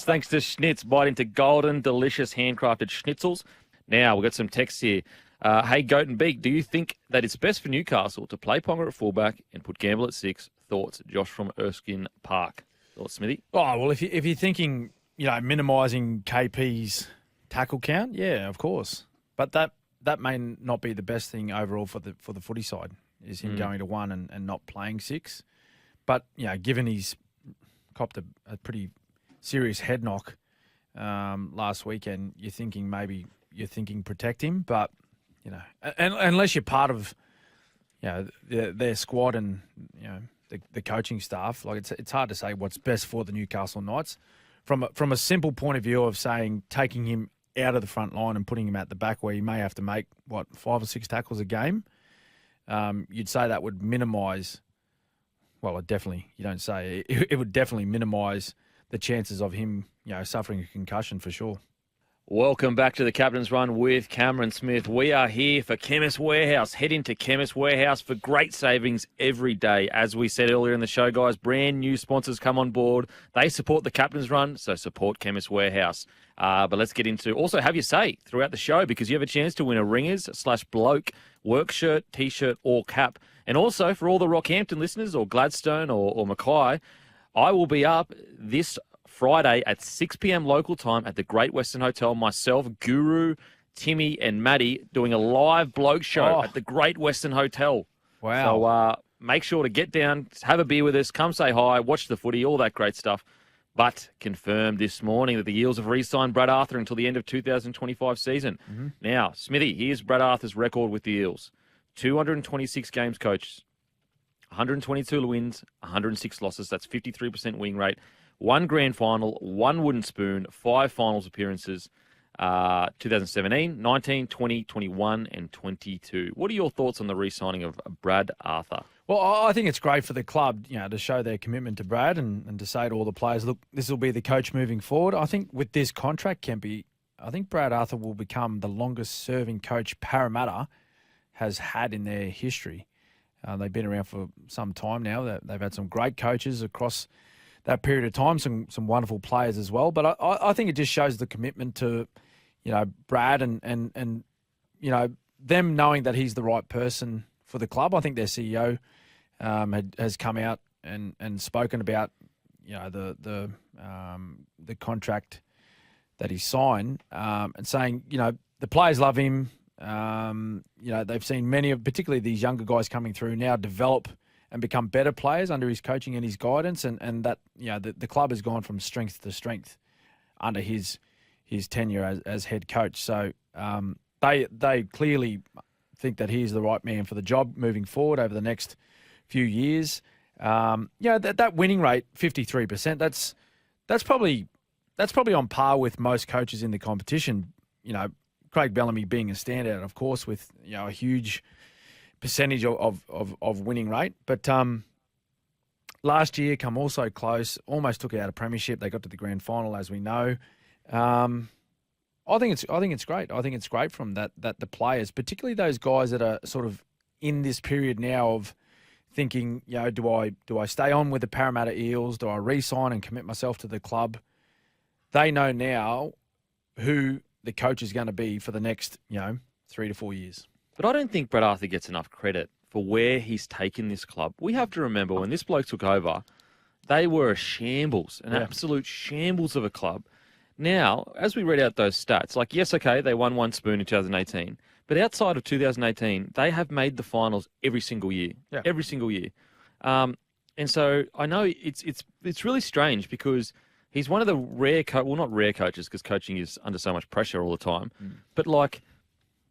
thanks to Schnitz. Bite into golden, delicious, handcrafted schnitzels. Now, we've got some texts here. Hey, Goat and Beak, do you think that it's best for Newcastle to play Ponga at fullback and put Gamble at 6? Thoughts? Josh from Erskine Park. Thoughts, Smithy? Oh, well, if you're thinking, minimising KP's tackle count, yeah, of course. But that may not be the best thing overall for the footy side. Is him going to 1 and not playing 6. But, given he's copped a pretty serious head knock last weekend, you're thinking protect him. But, and unless you're part of, their squad and, the coaching staff, like it's hard to say what's best for the Newcastle Knights. From a simple point of view of saying taking him out of the front line and putting him at the back where he may have to make, 5 or 6 tackles a game, you'd say that would minimise, you don't say, it would definitely minimise the chances of him, suffering a concussion for sure. Welcome back to the Captain's Run with Cameron Smith. We are here for Chemist Warehouse. Head into Chemist Warehouse for great savings every day. As we said earlier in the show, guys, brand new sponsors come on board. They support the Captain's Run, so support Chemist Warehouse. But let's get into also have your say throughout the show because you have a chance to win a Ringers/Bloke work shirt, T-shirt or cap. And also for all the Rockhampton listeners or Gladstone or Mackay, I will be up this Friday at 6 p.m. local time at the Great Western Hotel. Myself, Guru, Timmy, and Maddie doing a live bloke show at the Great Western Hotel. Wow. So make sure to get down, have a beer with us, come say hi, watch the footy, all that great stuff. But confirmed this morning that the Eels have re-signed Brad Arthur until the end of 2025 season. Mm-hmm. Now, Smithy, here's Brad Arthur's record with the Eels. 226 games coached, 122 wins, 106 losses. That's 53% winning rate. 1 grand final, 1 wooden spoon, 5 finals appearances, 2017, 19, 20, 21, and 22. What are your thoughts on the re-signing of Brad Arthur? Well, I think it's great for the club, to show their commitment to Brad and to say to all the players, look, this will be the coach moving forward. I think with this contract, Kempy, I think Brad Arthur will become the longest-serving coach Parramatta has had in their history. They've been around for some time now. They've had some great coaches across that period of time, some wonderful players as well. But I think it just shows the commitment to, Brad and them knowing that he's the right person for the club. I think their CEO has come out and spoken about, the contract that he signed and saying, the players love him. They've seen many of, particularly these younger guys coming through now, develop and become better players under his coaching and his guidance, and that the club has gone from strength to strength under his tenure as head coach. So they clearly think that he's the right man for the job moving forward over the next few years. That winning rate, 53%. That's probably on par with most coaches in the competition. Craig Bellamy being a standout, of course, with a huge percentage of winning rate. But last year, come also close, almost took it out of premiership. They got to the grand final, as we know. I think it's great. I think it's great from that the players, particularly those guys that are sort of in this period now of thinking, do I stay on with the Parramatta Eels? Do I re-sign and commit myself to the club? They know now who the coach is going to be for the next 3 to 4 years. But I don't think Brad Arthur gets enough credit for where he's taken this club. We have to remember when this bloke took over, they were a shambles, an absolute shambles of a club. Now, as we read out those stats, yes, okay, they won 1 spoon in 2018, but outside of 2018, they have made the finals every single year. Yeah. Every single year. And so I know it's really strange because he's one of the rare not rare coaches because coaching is under so much pressure all the time, but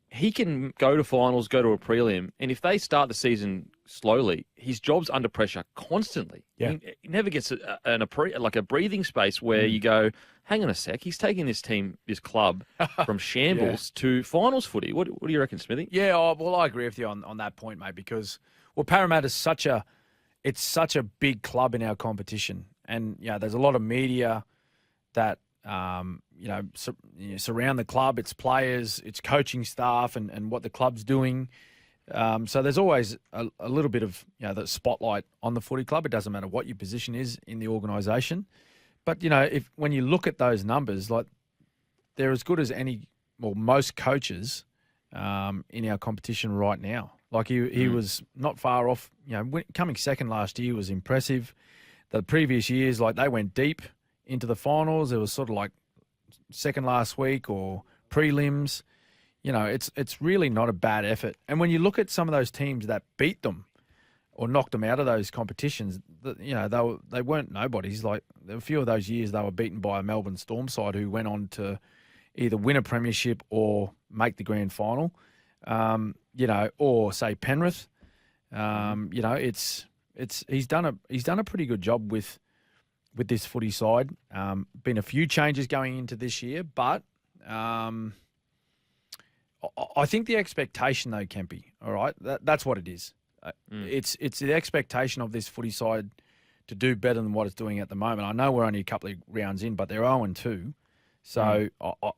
he can go to finals, go to a prelim, and if they start the season slowly, his job's under pressure constantly. Yeah. He never gets a breathing space where you go, hang on a sec, he's taking this club from shambles to finals footy. What do you reckon, Smithy? Yeah, I agree with you on that point, mate, because Parramatta's such a big club in our competition, and there's a lot of media that surround the club, its players, its coaching staff, and what the club's doing. So there's always a little bit of the spotlight on the footy club. It doesn't matter what your position is in the organisation. But when you look at those numbers, they're as good as most coaches in our competition right now. He was not far off. Coming second last year was impressive. The previous years, they went deep into the finals. It was sort of second last week or prelims. It's really not a bad effort. And when you look at some of those teams that beat them or knocked them out of those competitions, they weren't nobodies. Like a few of those years, they were beaten by a Melbourne Storm side who went on to either win a premiership or make the grand final. Or say Penrith. He's done a pretty good job with this footy side. Been a few changes going into this year, but I think the expectation though, Kempy, all right, that's what it is. It's the expectation of this footy side to do better than what it's doing at the moment. I know we're only a couple of rounds in, but they're 0-2. So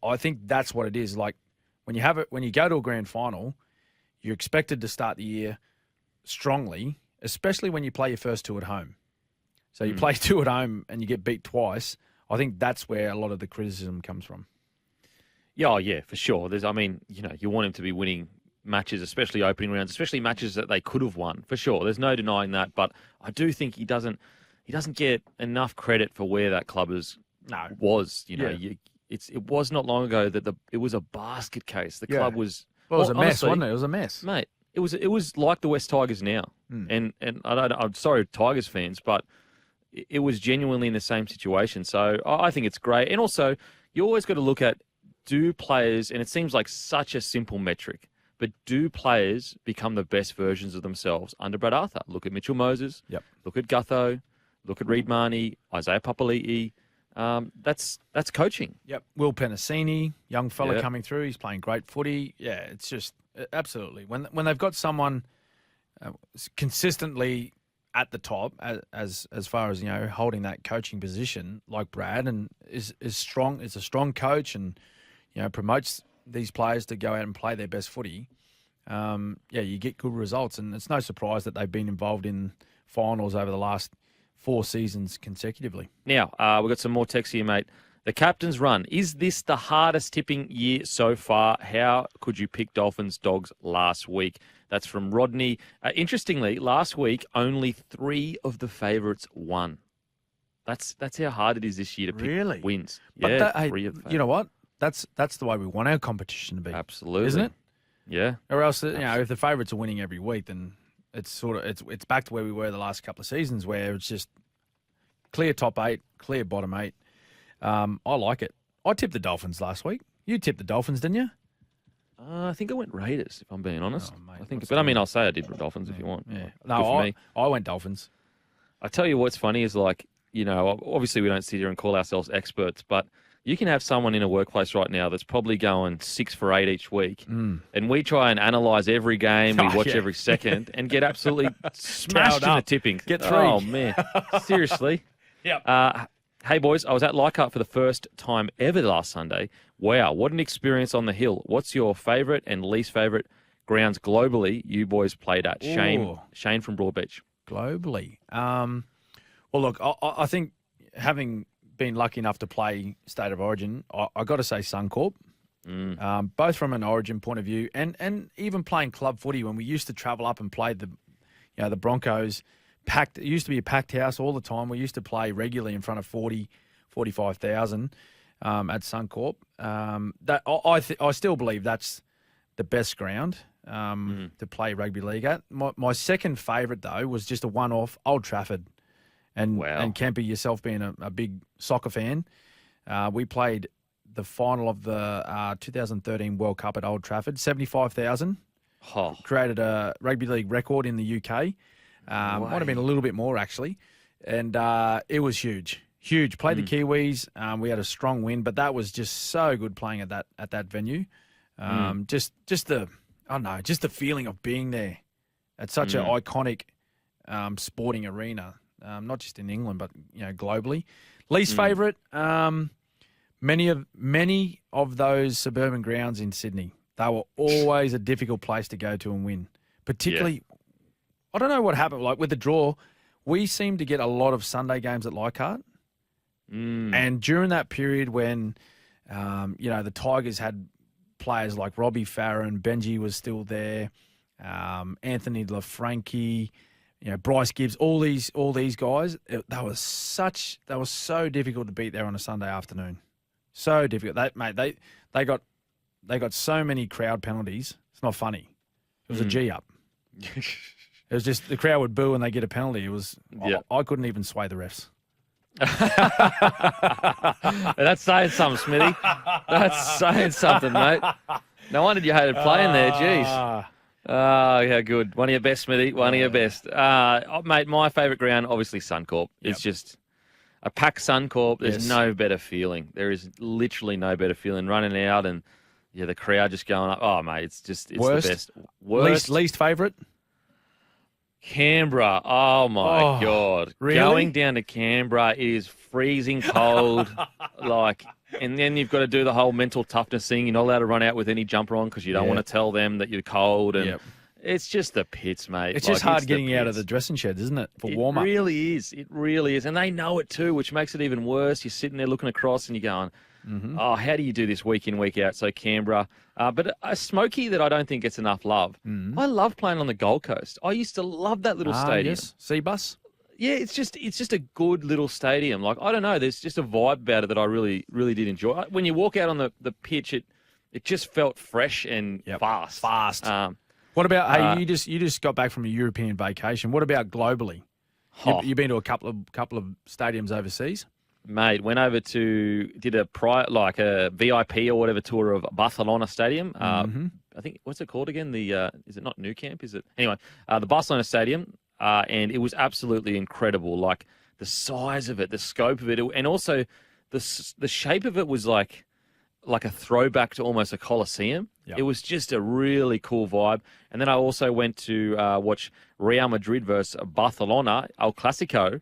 I think that's what it is. Like when you go to a grand final, you're expected to start the year strongly, especially when you play your first two at home. So you play two at home and you get beat twice. I think that's where a lot of the criticism comes from. Yeah, for sure. You want him to be winning matches, especially opening rounds, especially matches that they could have won, for sure. There's no denying that. But I do think he doesn't get enough credit for where that club was. It was not long ago that it was a basket case. The club was. Well, it was a mess, wasn't it? It was a mess, mate. It was like the West Tigers now, and I'm sorry, Tigers fans, but it was genuinely in the same situation. So I think it's great, and also you always got to look at, do players, and it seems like such a simple metric, but do players become the best versions of themselves under Brad Arthur? Look at Mitchell Moses. Yep. Look at Gutho. Look at Reid Marnie, Isaiah Papali'i. That's coaching. Yep. Will Penasini, young fella coming through. He's playing great footy. Yeah, it's just absolutely when they've got someone consistently at the top as far as holding that coaching position like Brad, and is strong. Is a strong coach, and promotes these players to go out and play their best footy. You get good results, and it's no surprise that they've been involved in finals over the last 4 seasons consecutively. Now, we've got some more text here, mate. The captain's run. Is this the hardest tipping year so far? How could you pick Dolphins Dogs last week? That's from Rodney. Interestingly, last week, only 3 of the favourites won. That's how hard it is this year to pick wins. But 3 of the you know what? That's the way we want our competition to be. Absolutely. Isn't it? Yeah. Or else, if the favourites are winning every week, then it's it's back to where we were the last couple of seasons, where it's just clear top 8, clear bottom 8. I like it. I tipped the Dolphins last week. You tipped the Dolphins, didn't you? I think I went Raiders, if I'm being honest. Oh, mate, I'll say I did Dolphins if you want. Yeah. No, I went Dolphins. I tell you what's funny is obviously we don't sit here and call ourselves experts, but you can have someone in a workplace right now that's probably going 6 for 8 each week, and we try and analyse every game, we watch every second, and get absolutely smashed in the tipping. Get 3. Oh, man. Seriously. Yep. Hey, boys, I was at Leichhardt for the first time ever last Sunday. Wow, what an experience on the hill. What's your favourite and least favourite grounds globally you boys played at? Shane from Broadbeach. Globally? Well, look, I think having been lucky enough to play State of Origin, I got to say Suncorp, both from an Origin point of view and even playing club footy when we used to travel up and play the Broncos. Packed. It used to be a packed house all the time. We used to play regularly in front of 45,000 at Suncorp. I still believe that's the best ground to play rugby league at. My second favourite, though, was just a one-off, Old Trafford. And Kempy, yourself being a big soccer fan, we played the final of the 2013 World Cup at Old Trafford, 75,000. Created a rugby league record in the UK. Might have been a little bit more, actually. And it was huge. Huge. Played the Kiwis. We had a strong win, but that was just so good playing at that venue. Just the feeling of being there at such an iconic sporting arena, not just in England, but globally. Least favourite, many of those suburban grounds in Sydney. They were always a difficult place to go to and win, particularly. I don't know what happened. Like with the draw, we seemed to get a lot of Sunday games at Leichhardt. And during that period when, the Tigers had players like Robbie Farron, Benji was still there, Anthony LaFranchi, Bryce Gibbs, all these guys. They were so difficult to beat there on a Sunday afternoon. So difficult. They got so many crowd penalties. It's not funny. It was a G up. It was just the crowd would boo and they get a penalty. It was I couldn't even sway the refs. That's saying something, Smithy. That's saying something, mate. No wonder you hated playing there. Jeez. Oh, yeah, good. One of your best, Smithy. One of your best. Mate, my favourite ground, obviously Suncorp. It's just a packed Suncorp. There's no better feeling. There is literally no better feeling running out and the crowd just going up. Oh, mate, it's the best. Worst. Least favourite? Canberra. Oh, my God. Really? Going down to Canberra, it is freezing cold. And then you've got to do the whole mental toughness thing. You're not allowed to run out with any jumper on because you don't want to tell them that you're cold. And it's just the pits, mate. It's just hard getting out of the dressing sheds, isn't it, for warm-up? It really is. It really is. And they know it too, which makes it even worse. You're sitting there looking across and you're going, oh, how do you do this week in, week out? So Canberra. But a smoky that I don't think gets enough love. I love playing on the Gold Coast. I used to love that little stadium. Yes. Seabus? Yeah, it's just a good little stadium. Like, I don't know, there's just a vibe about it that I really, really did enjoy. When you walk out on the pitch, it just felt fresh and fast. What about, hey, you just got back from a European vacation. What about globally? You've been to a couple of stadiums overseas? Mate, went over did a VIP or whatever tour of Barcelona Stadium. I think, what's it called again? Is it not Nou Camp? Is it? Anyway, the Barcelona Stadium. And it was absolutely incredible. Like the size of it, the scope of it, and also the shape of it was like a throwback to almost a Colosseum. It was just a really cool vibe. And then I also went to watch Real Madrid versus Barcelona, El Clasico,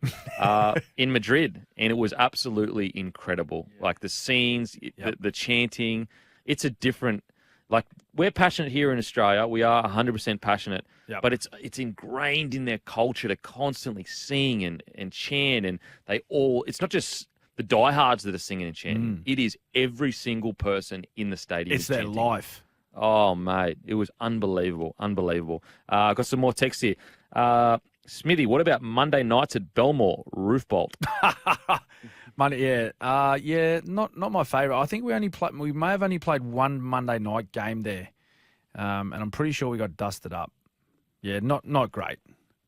in Madrid, and it was absolutely incredible. Like the scenes, the chanting. It's a different. Like, we're passionate here in Australia. We are 100% passionate. But it's ingrained in their culture to constantly sing and chant. And it's not just the diehards that are singing and chanting. It is every single person in the stadium. It's their life. Oh, mate. It was unbelievable. Unbelievable. I've got some more texts here. Smithy, what about Monday nights at Belmore, Roof Bolt? Monday, not my favourite. I think we may have only played one Monday night game there, and I'm pretty sure we got dusted up. Yeah, not great.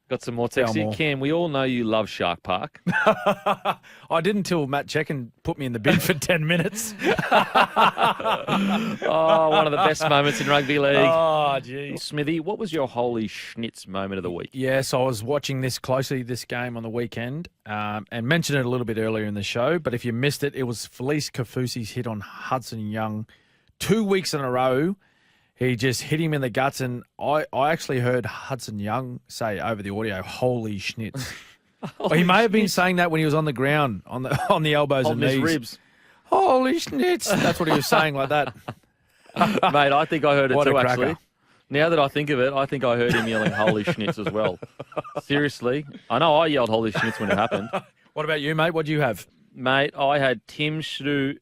Got some more texts here. Cam, we all know you love Shark Park. I didn't until Matt Checken put me in the bin for 10 minutes. Oh, one of the best moments in rugby league. Oh, geez. Smithy, what was your holy schnitz moment of the week? Yes, I was watching this game on the weekend, and mentioned it a little bit earlier in the show, but if you missed it, it was Felice Kafusi's hit on Hudson Young 2 weeks in a row. He just hit him in the guts, and I actually heard Hudson Young say over the audio, "Holy schnitz." He may have been saying that when he was on the ground, on the elbows and knees. His ribs. Holy schnitz. That's what he was saying like that. Mate, I think I heard it What too, a cracker. actually. Now that I think of it, I think I heard him yelling "Holy schnitz" as well. Seriously. I know I yelled "Holy schnitz" when it happened. What about you, mate? What do you have? Mate, I had Tim Sue,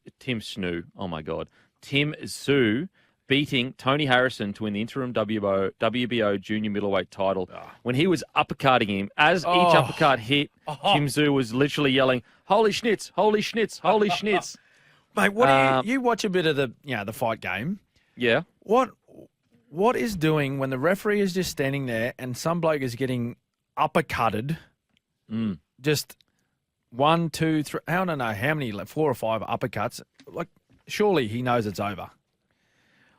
oh my God, Tim Sue beating Tony Harrison to win the interim WBO junior middleweight title. When he was uppercutting him, as each uppercut hit, Tim Sue was literally yelling, "Holy schnitz, holy schnitz, holy schnitz." Mate, what do you watch a bit of the fight game? Yeah. What is doing when the referee is just standing there and some bloke is getting uppercutted? Just 1, 2, 3, I don't know how many, like 4 or 5 uppercuts. Like, surely he knows it's over.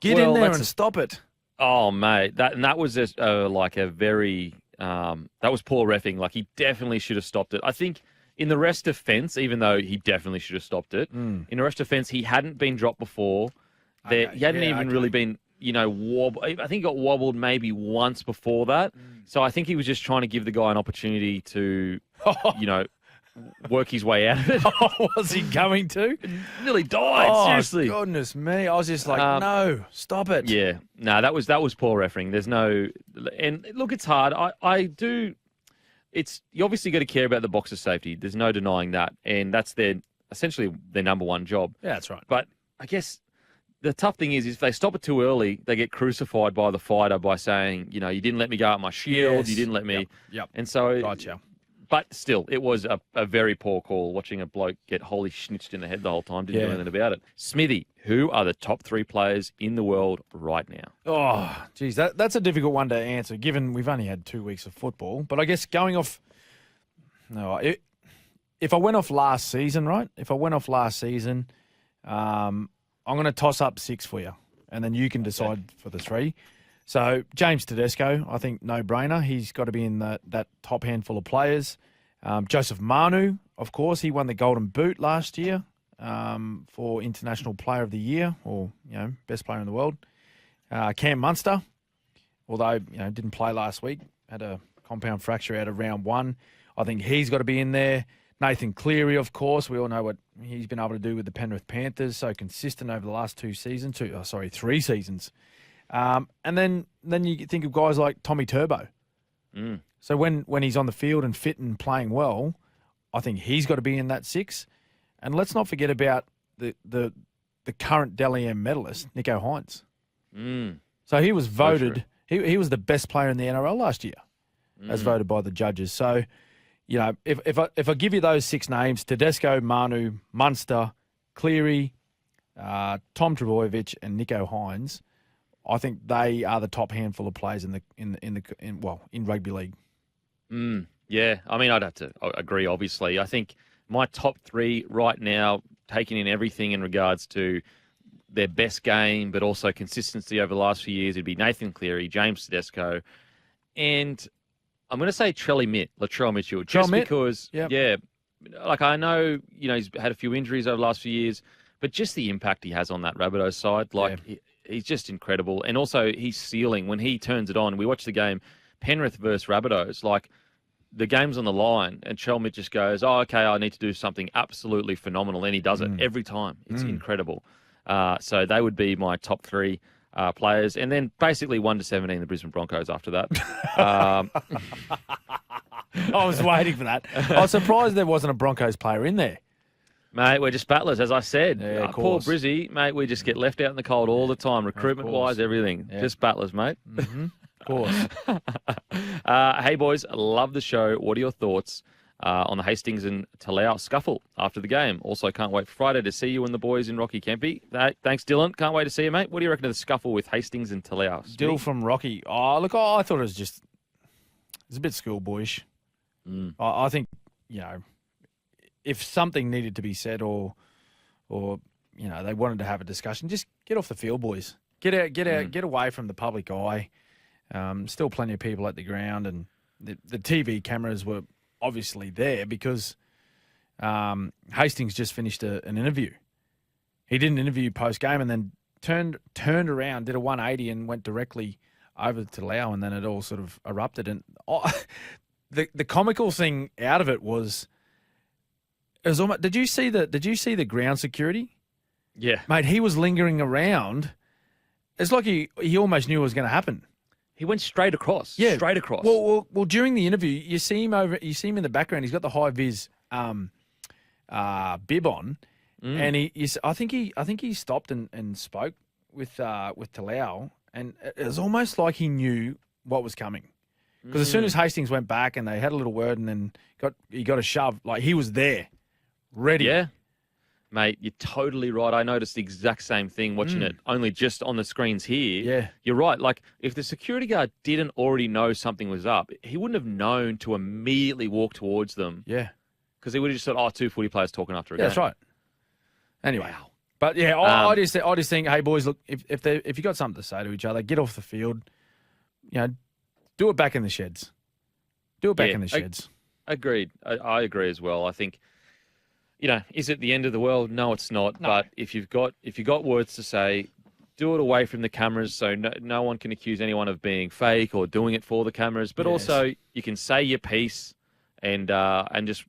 Get in there and stop it. Oh, mate, that was just very that was poor reffing. Like, he definitely should have stopped it. I think in the rest defence, even though he definitely should have stopped it, in the rest defence, he hadn't been dropped before. He hadn't really been, wobbled. I think he got wobbled maybe once before that. So I think he was just trying to give the guy an opportunity to, work his way out of it. Was he going to? Nearly died, seriously. Goodness me. I was just like, no, stop it. Yeah. No, that was poor refereeing. There's no... And look, it's hard. You obviously got to care about the boxer's safety. There's no denying that. And that's essentially their number one job. Yeah, that's right. But I guess the tough thing is if they stop it too early, they get crucified by the fighter by saying, you didn't let me go out my shield. Yes. You didn't let me... Yep. And so... Gotcha. But still, it was a very poor call watching a bloke get wholly snitched in the head the whole time. Didn't do anything about it. Smithy, who are the top 3 players in the world right now? Oh, geez, that's a difficult one to answer, given we've only had 2 weeks of football. But I guess going off, if I went off last season, right? If I went off last season, I'm going to toss up 6 for you, and then you can decide for the 3. So James Tedesco, I think no-brainer. He's got to be in that top handful of players. Joseph Manu, of course, he won the Golden Boot last year for International Player of the Year, or best player in the world. Cam Munster, although didn't play last week, had a compound fracture out of round 1. I think he's got to be in there. Nathan Cleary, of course, we all know what he's been able to do with the Penrith Panthers. So consistent over the last 3 seasons. And then you think of guys like Tommy Turbo. So when he's on the field and fit and playing well, I think he's got to be in that 6. And let's not forget about the current Dally M medalist, Nico Hines. So he was voted. He was the best player in the NRL last year, as voted by the judges. So, if I give you those 6 names, Tedesco, Manu, Munster, Cleary, Tom Trbojevic, and Nico Hines, I think they are the top handful of players in rugby league. Yeah, I mean, I'd have to agree, obviously. I think my top 3 right now, taking in everything in regards to their best game, but also consistency over the last few years, it'd be Nathan Cleary, James Tedesco, and I'm going to say Latrell Mitchell, just because, like I know, he's had a few injuries over the last few years, but just the impact he has on that Rabbitohs side, he's just incredible. And also his ceiling, when he turns it on, we watch the game, Penrith versus Rabbitohs, like the game's on the line and Chelmit just goes, okay, I need to do something absolutely phenomenal. And he does it every time. It's incredible. So they would be my top 3 players. And then basically 1 to 17, the Brisbane Broncos after that. I was waiting for that. I was surprised there wasn't a Broncos player in there. Mate, we're just battlers, as I said. Yeah, of Poor course. Brizzy, mate, we just get left out in the cold all the time, recruitment-wise, everything. Yeah. Just battlers, mate. Of course. Hey, boys, love the show. What are your thoughts on the Hastings and Talau scuffle after the game? Also, can't wait for Friday to see you and the boys in Rocky Kempy. Thanks, Dylan. Can't wait to see you, mate. What do you reckon of the scuffle with Hastings and Talau? Dill from Rocky. Oh, look, I thought it was a bit schoolboyish. I think, if something needed to be said or they wanted to have a discussion, just get off the field, boys. Get out, get away from the public eye. Still plenty of people at the ground, and the TV cameras were obviously there because Hastings just finished an interview. He did an interview post-game and then turned around, did a 180 and went directly over to Talau, and then it all sort of erupted. And the comical thing out of it was almost, did you see the ground security? Yeah. Mate, he was lingering around. It's like he almost knew it was going to happen. He went straight across. Yeah. Straight across. Well, during the interview, you see him in the background. He's got the high vis bib on, and I think he stopped and spoke with Talau, and it was almost like he knew what was coming. Because as soon as Hastings went back and they had a little word, and then he got a shove, like he was there, ready. Yeah. Mate, you're totally right. I noticed the exact same thing watching it, only just on the screens here. Yeah. You're right. Like, if the security guard didn't already know something was up, he wouldn't have known to immediately walk towards them. Yeah. Because he would have just thought, 2 footy players talking after a game. That's right. Anyway. Wow. But, yeah, I just think, hey, boys, look, if you got something to say to each other, get off the field. Do it back in the sheds. Do it back in the sheds. Agreed. I agree as well. I think... is it the end of the world? No, it's not. No. But if you've got words to say, do it away from the cameras so no one can accuse anyone of being fake or doing it for the cameras. But also you can say your piece and just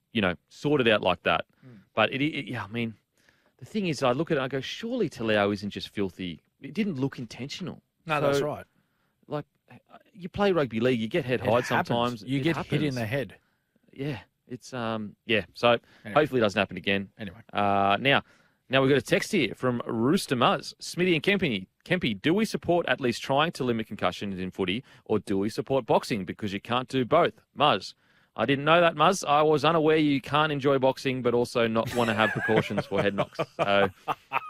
sort it out like that. But I mean, the thing is, I look at it and I go, surely Talau isn't just filthy. It didn't look intentional. No, that's right. Like, you play rugby league, you get head high sometimes. You get hit in the head. Yeah. It's, so hopefully it doesn't happen again. Anyway. Now we've got a text here from Rooster Muzz. Smithy and Kempy, do we support at least trying to limit concussions in footy, or do we support boxing because you can't do both? Muzz, I didn't know that, Muzz. I was unaware you can't enjoy boxing, but also not want to have precautions for head knocks. So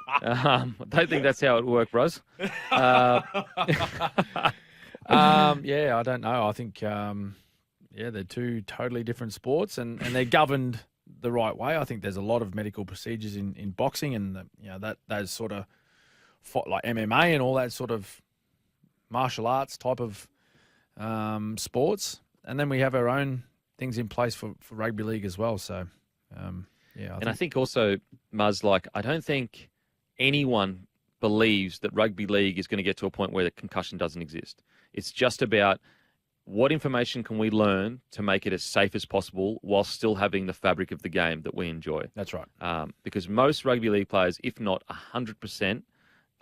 I don't think that's how it worked, bros. Yeah, I don't know. I think, they're two totally different sports, and they're governed the right way. I think there's a lot of medical procedures in boxing, and those sort of like MMA and all that sort of martial arts type of sports. And then we have our own things in place for rugby league as well. So, I think also, Muzz, I don't think anyone believes that rugby league is going to get to a point where the concussion doesn't exist. It's just about what information can we learn to make it as safe as possible while still having the fabric of the game that we enjoy. That's right. Because most rugby league players, if not 100%,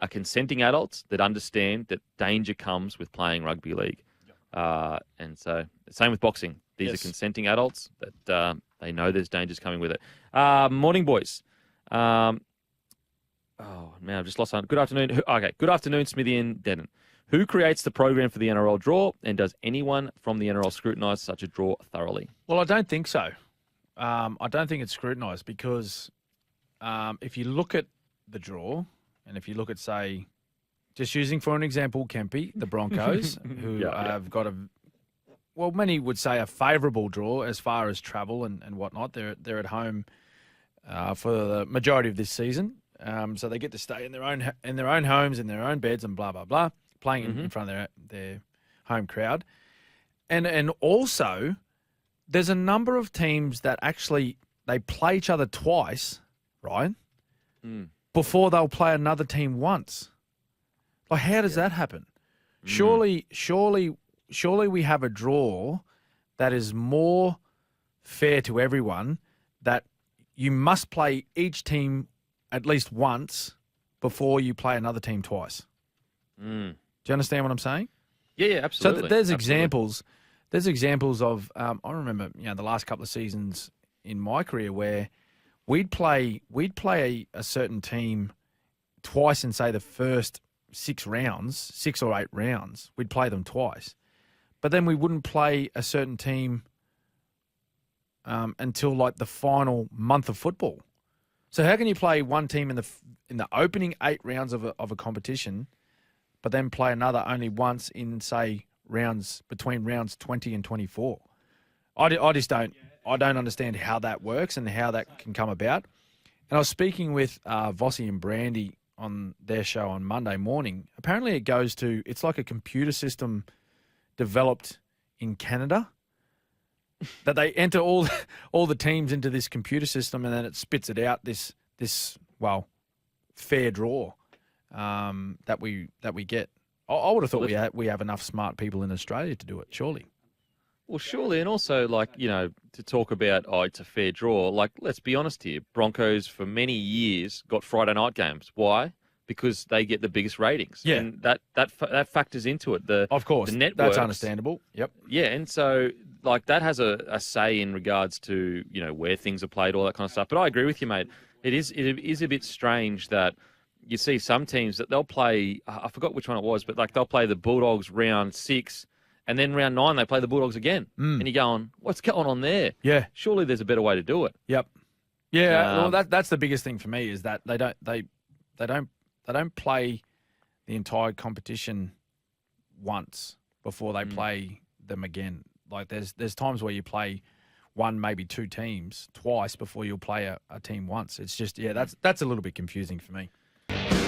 are consenting adults that understand that danger comes with playing rugby league. And so, same with boxing. These are consenting adults that they know there's dangers coming with it. Morning, boys. I've just lost on. Good afternoon. Okay, good afternoon, Smithy and Denon. Who creates the program for the NRL draw, and does anyone from the NRL scrutinise such a draw thoroughly? Well, I don't think so. I don't think it's scrutinised because if you look at the draw, and if you look at, say, just using for an example, Kempy, the Broncos, who have got many would say a favourable draw as far as travel and whatnot. They're at home for the majority of this season, so they get to stay in their own homes, in their own beds, and blah blah blah, playing in front of their home crowd, and also there's a number of teams that actually they play each other twice, right? Before they'll play another team once. Like, how does that happen? Surely we have a draw that is more fair to everyone, that you must play each team at least once before you play another team twice. Do you understand what I'm saying? Yeah, absolutely. So there's examples. There's examples of I remember the last couple of seasons in my career where we'd play a certain team twice in, say, the first 6 or 8 rounds. We'd play them twice, but then we wouldn't play a certain team until like the final month of football. So how can you play one team in the opening 8 rounds of a competition, but then play another only once in, say, between rounds 20 and 24? I just don't understand how that works and how that can come about. And I was speaking with Vossi and Brandy on their show on Monday morning. Apparently it's like a computer system developed in Canada that they enter all the teams into this computer system, and then it spits it out this fair draw that we get. I would have thought we have enough smart people in Australia to do it, surely. Well, surely, and also, to talk about, it's a fair draw, let's be honest here. Broncos, for many years, got Friday night games. Why? Because they get the biggest ratings. Yeah. And that factors into it. Of course. The networks, that's understandable. Yep. Yeah, and so, that has a say in regards to, where things are played, all that kind of stuff. But I agree with you, mate. It is a bit strange that you see some teams that they'll play, I forgot which one it was, but, they'll play the Bulldogs round 6, and then round 9, they play the Bulldogs again. And you're going, what's going on there? Yeah. Surely there's a better way to do it. Yep. Yeah. Well, that's the biggest thing for me is that they don't play the entire competition once before they play them again. Like there's times where you play one, maybe 2 teams twice before you'll play a team once. It's just, that's a little bit confusing for me.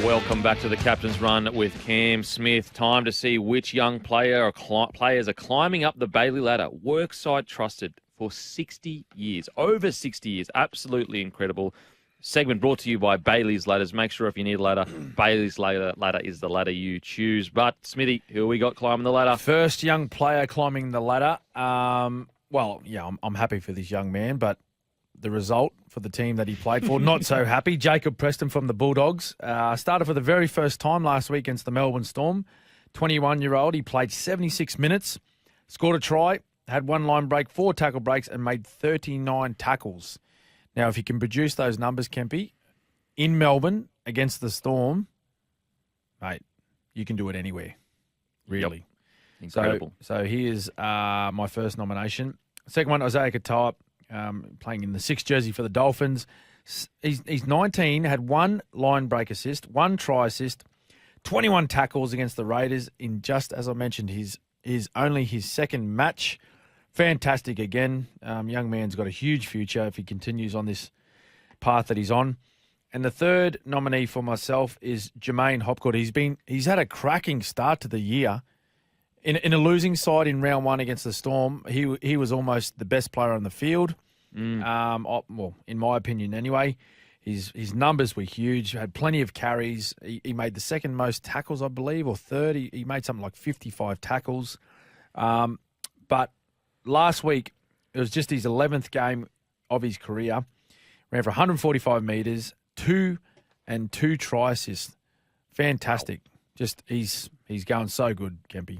Welcome back to the Captain's Run with Cam Smith. Time to see which young players are climbing up the Bailey ladder. Workside trusted for 60 years, over 60 years. Absolutely incredible. Segment brought to you by Bailey's Ladders. Make sure if you need a ladder, Bailey's ladder is the ladder you choose. But, Smithy, who we got climbing the ladder? First young player climbing the ladder. I'm happy for this young man, but the result for the team that he played for, not so happy. Jacob Preston from the Bulldogs started for the very first time last week against the Melbourne Storm. 21-year-old. He played 76 minutes, scored a try, had 1 line break, 4 tackle breaks, and made 39 tackles. Now, if you can produce those numbers, Kempy, in Melbourne against the Storm, mate, you can do it anywhere, really. Yep. Incredible. So he is my first nomination. Second one, Isaiah Katoa, playing in the 6th jersey for the Dolphins. He's 19, had 1 line break assist, 1 try assist, 21 tackles against the Raiders in just, as I mentioned, his only his 2nd match. Fantastic again. Young man's got a huge future if he continues on this path that he's on. And the third nominee for myself is Jermaine Hopgood. He's had a cracking start to the year. In a losing side in round 1 against the Storm, he was almost the best player on the field. Well, in my opinion anyway. His numbers were huge, had plenty of carries. He made the 2nd most tackles, I believe, or 3rd. He made something like 55 tackles. But last week, it was just his 11th game of his career. Ran for 145 metres, 2 try assists. Fantastic. Wow. Just he's going so good, Kempy.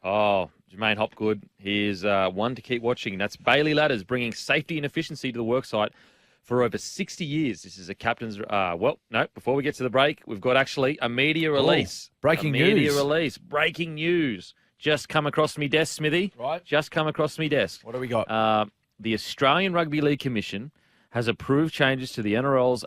Oh, Jermaine Hopgood. He's one to keep watching. That's Bailey Ladders, bringing safety and efficiency to the worksite for over 60 years. This is a captain's... before we get to the break, we've got actually a media release. Breaking news. Media release. Breaking news. Just come across me desk, Smithy. Right. Just come across me desk. What do we got? The Australian Rugby League Commission has approved changes to the NRL's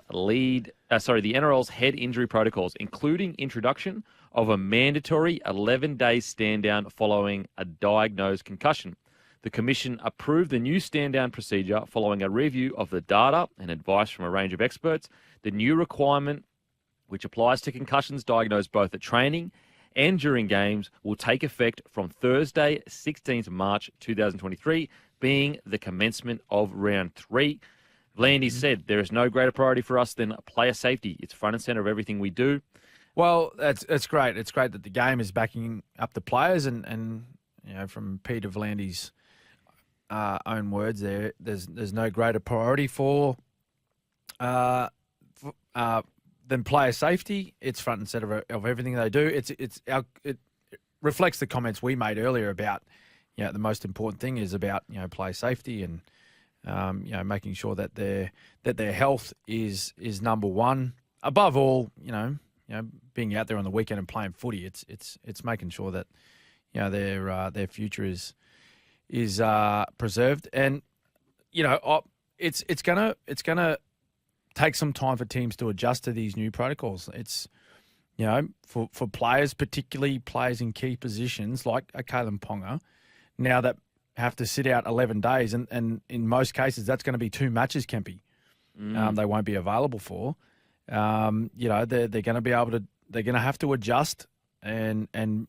head injury protocols, including introduction of a mandatory 11-day stand-down following a diagnosed concussion. The Commission approved the new stand-down procedure following a review of the data and advice from a range of experts. The new requirement, which applies to concussions diagnosed both at training and during games, will take effect from Thursday, 16th March 2023, being the commencement of round 3. V'landys said, there is no greater priority for us than player safety. It's front and centre of everything we do. Well, that's great. It's great that the game is backing up the players, and from Peter V'landys' own words, there's no greater priority for than player safety. It's front and center of everything they do. It reflects the comments we made earlier about the most important thing is about player safety and making sure that their health is number one above all. Being out there on the weekend and playing footy, it's making sure that their future is preserved, and it's gonna take some time for teams to adjust to these new protocols. It's for players, particularly players in key positions like a Kalen Ponga, now that have to sit out 11 days, and in most cases that's going to be 2 matches, Kempy. They won't be available for. They're going to be able to. They're going to have to adjust and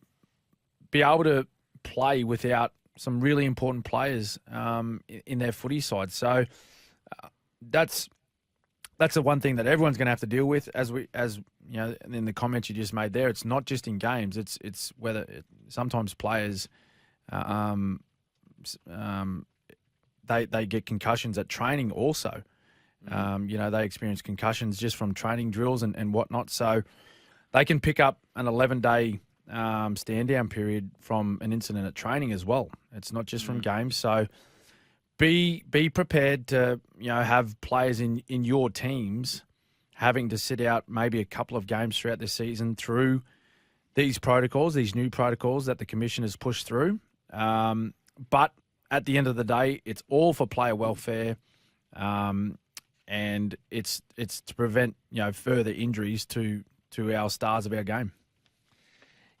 be able to play without some really important players in their footy side. So that's the one thing that everyone's going to have to deal with. As in the comments you just made there, it's not just in games. It's whether sometimes players they get concussions at training also. They experience concussions just from training drills and whatnot. So they can pick up an 11-day stand-down period from an incident at training as well. It's not just from games. So be prepared to have players in your teams having to sit out maybe a couple of games throughout the season through these protocols, these new protocols that the Commission has pushed through. But at the end of the day, it's all for player welfare. And it's to prevent further injuries to our stars of our game.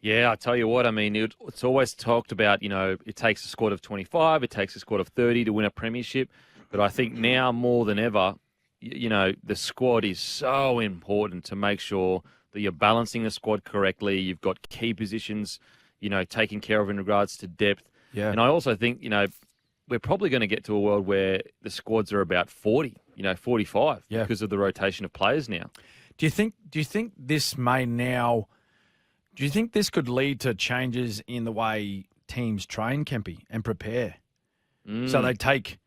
Yeah, I tell you what, I mean, it's always talked about, it takes a squad of 25, it takes a squad of 30 to win a premiership. But I think now more than ever, the squad is so important to make sure that you're balancing the squad correctly. You've got key positions, taken care of in regards to depth. Yeah. And I also think, we're probably going to get to a world where the squads are about 40, 45 because of the rotation of players now. Do you think this may now? Do you think this could lead to changes in the way teams train, Kempy, and prepare? So they take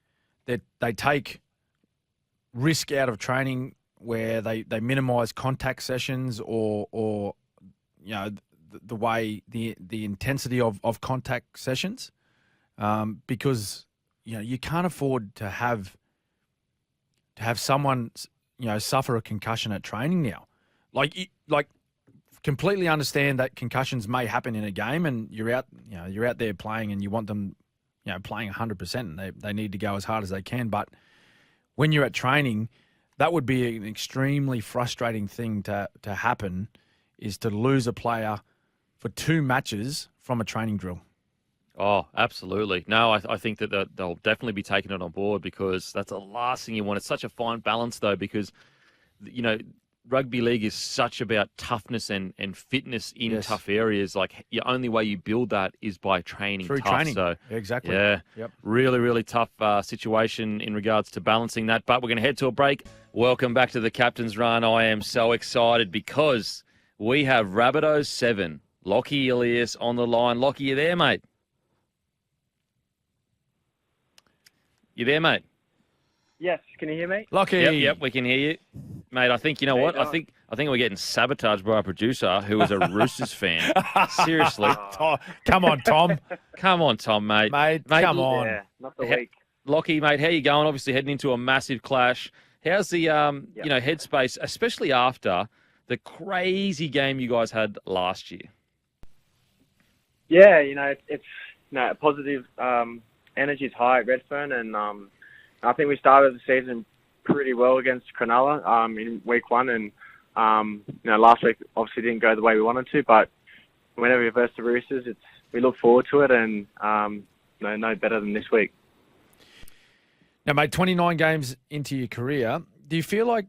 risk out of training where they minimise contact sessions or the way the intensity of contact sessions, because you can't afford to have someone suffer a concussion at training now. Like completely understand that concussions may happen in a game, and you're out there playing, and you want them playing 100% and they need to go as hard as they can. But when you're at training, that would be an extremely frustrating thing to happen, is to lose a player for 2 matches from a training drill. Oh, absolutely. No, I think that they'll definitely be taking it on board, because that's the last thing you want. It's such a fine balance, though, because, rugby league is such about toughness and fitness in tough areas. Like, the only way you build that is by training through tough. training. So, Exactly. Yeah, Yep. really, really tough situation in regards to balancing that. But we're going to head to a break. Welcome back to the Captain's Run. I am so excited because we have Rabbitohs 7, Lachlan Ilias on the line. Lachie, you there, mate? You there, mate? Yes, can you hear me? Lachie. Yep, we can hear you. Mate, I think, you know what? I think we're getting sabotaged by our producer, who is a Roosters fan. Seriously. Come on, Tom. Come on, Tom, mate. Mate, come on. Yeah, not the week. Lachie, mate, how you going? Obviously heading into a massive clash. How's the headspace, especially after the crazy game you guys had last year? Yeah, it's positive energy is high at Redfern, and I think we started the season pretty well against Cronulla in week 1, and last week obviously didn't go the way we wanted to, but whenever we verse the Roosters, we look forward to it, and no better than this week. Now, mate, 29 games into your career, do you feel like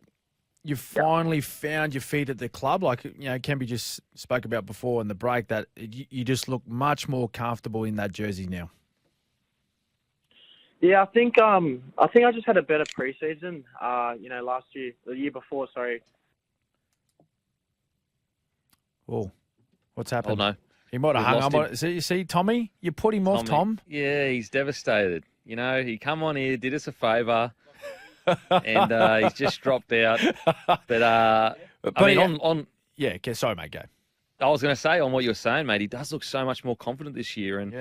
you've finally found your feet at the club? Like, Kemby just spoke about before in the break, that you just look much more comfortable in that jersey now. Yeah, I think I just had a better preseason. Last year, the year before, sorry. Oh, what's happened? Oh, no. He might have hung lost up. See, Tommy, you put him off, Tom. Yeah, he's devastated. He come on here, did us a favour, and he's just dropped out. But sorry, mate, go. I was going to say, on what you were saying, mate, he does look so much more confident this year, and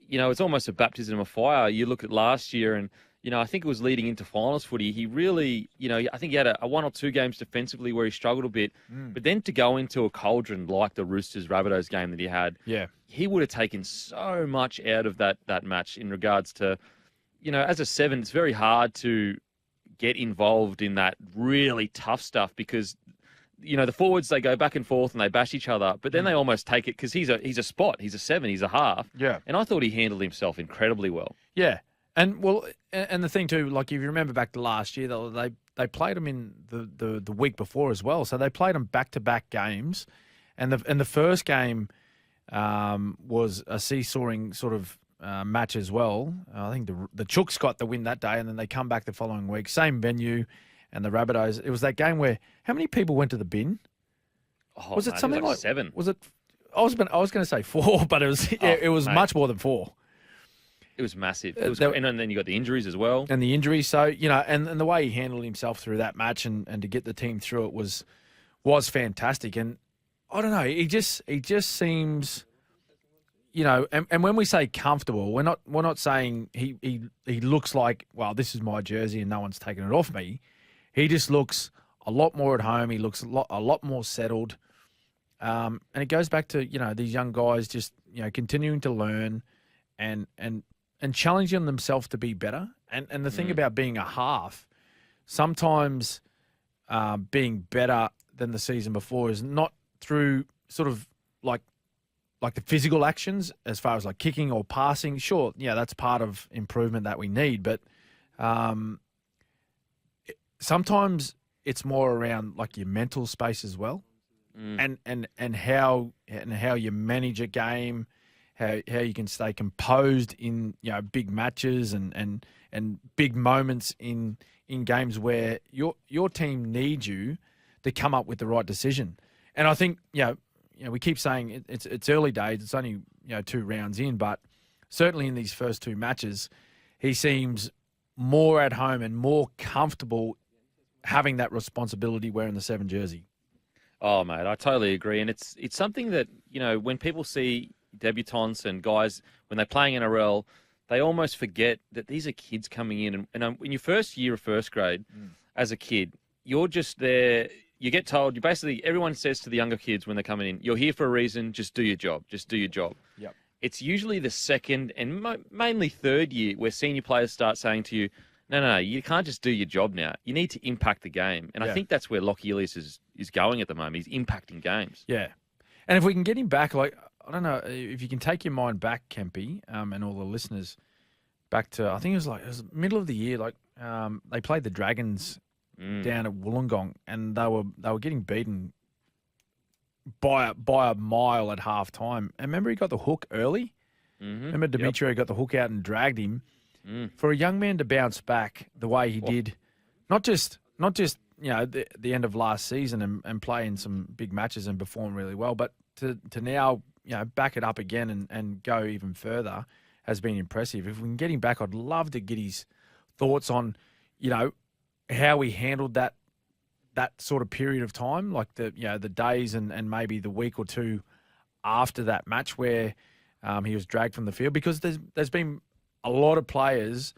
it's almost a baptism of fire. You look at last year, and I think it was leading into finals footy. He really, I think he had a 1 or 2 games defensively where he struggled a bit, but then to go into a cauldron like the Roosters Rabbitohs game that he had, he would have taken so much out of that match in regards to, as a 7, it's very hard to get involved in that really tough stuff, because the forwards, they go back and forth and they bash each other, but then they almost take it because he's a spot, he's a 7, he's a half. Yeah. And I thought he handled himself incredibly well. Yeah. And the thing too, like if you remember back to last year, they played him in the week before as well. So they played him back-to-back games, and the first game was a seesawing sort of match as well. I think the Chooks got the win that day, and then they come back the following week, same venue. And the Rabbitohs, it was that game where how many people went to the bin? Oh, was it something like 7? Was it? I was going to say 4, but it was much more than 4. It was massive. And then you got the injuries as well. And the injuries, so and the way he handled himself through that match and to get the team through it was fantastic. And I don't know, he just seems, and when we say comfortable, we're not saying he looks like, well, this is my jersey and no one's taking it off me. He just looks a lot more at home. He looks a lot more settled. And it goes back to, these young guys just, continuing to learn and challenging themselves to be better. And the thing about being a half, sometimes being better than the season before is not through sort of like the physical actions as far as like kicking or passing. Sure, that's part of improvement that we need, but sometimes it's more around like your mental space as well, and how you manage a game, how you can stay composed in big matches and big moments in games where your team needs you to come up with the right decision. And I think we keep saying it's early days. It's only 2 rounds in, but certainly in these first 2 matches, he seems more at home and more comfortable having that responsibility wearing the 7 jersey. Oh, mate, I totally agree. And it's something that, when people see debutants and guys, when they're playing NRL, they almost forget that these are kids coming in. And in your first year of first grade, as a kid, you're just there. You get told, everyone says to the younger kids when they're coming in, you're here for a reason, just do your job. Just do your job. Yep. it's usually the second and mainly third year where senior players start saying to you, no, you can't just do your job now. You need to impact the game. And I think that's where Lachlan Ilias is going at the moment. He's impacting games. Yeah. And if we can get him back, like, I don't know, if you can take your mind back, Kempy, and all the listeners, back to, I think it was middle of the year, like, they played the Dragons down at Wollongong, and they were getting beaten by a mile at half time. And remember, he got the hook early? Mm-hmm. Remember Demetrio got the hook out and dragged him? For a young man to bounce back the way he did, not just the end of last season and play in some big matches and perform really well, but to now back it up again and go even further has been impressive. If we can get him back, I'd love to get his thoughts on how he handled that sort of period of time, like the days and maybe the week or two after that match where he was dragged from the field, because there's been a lot of players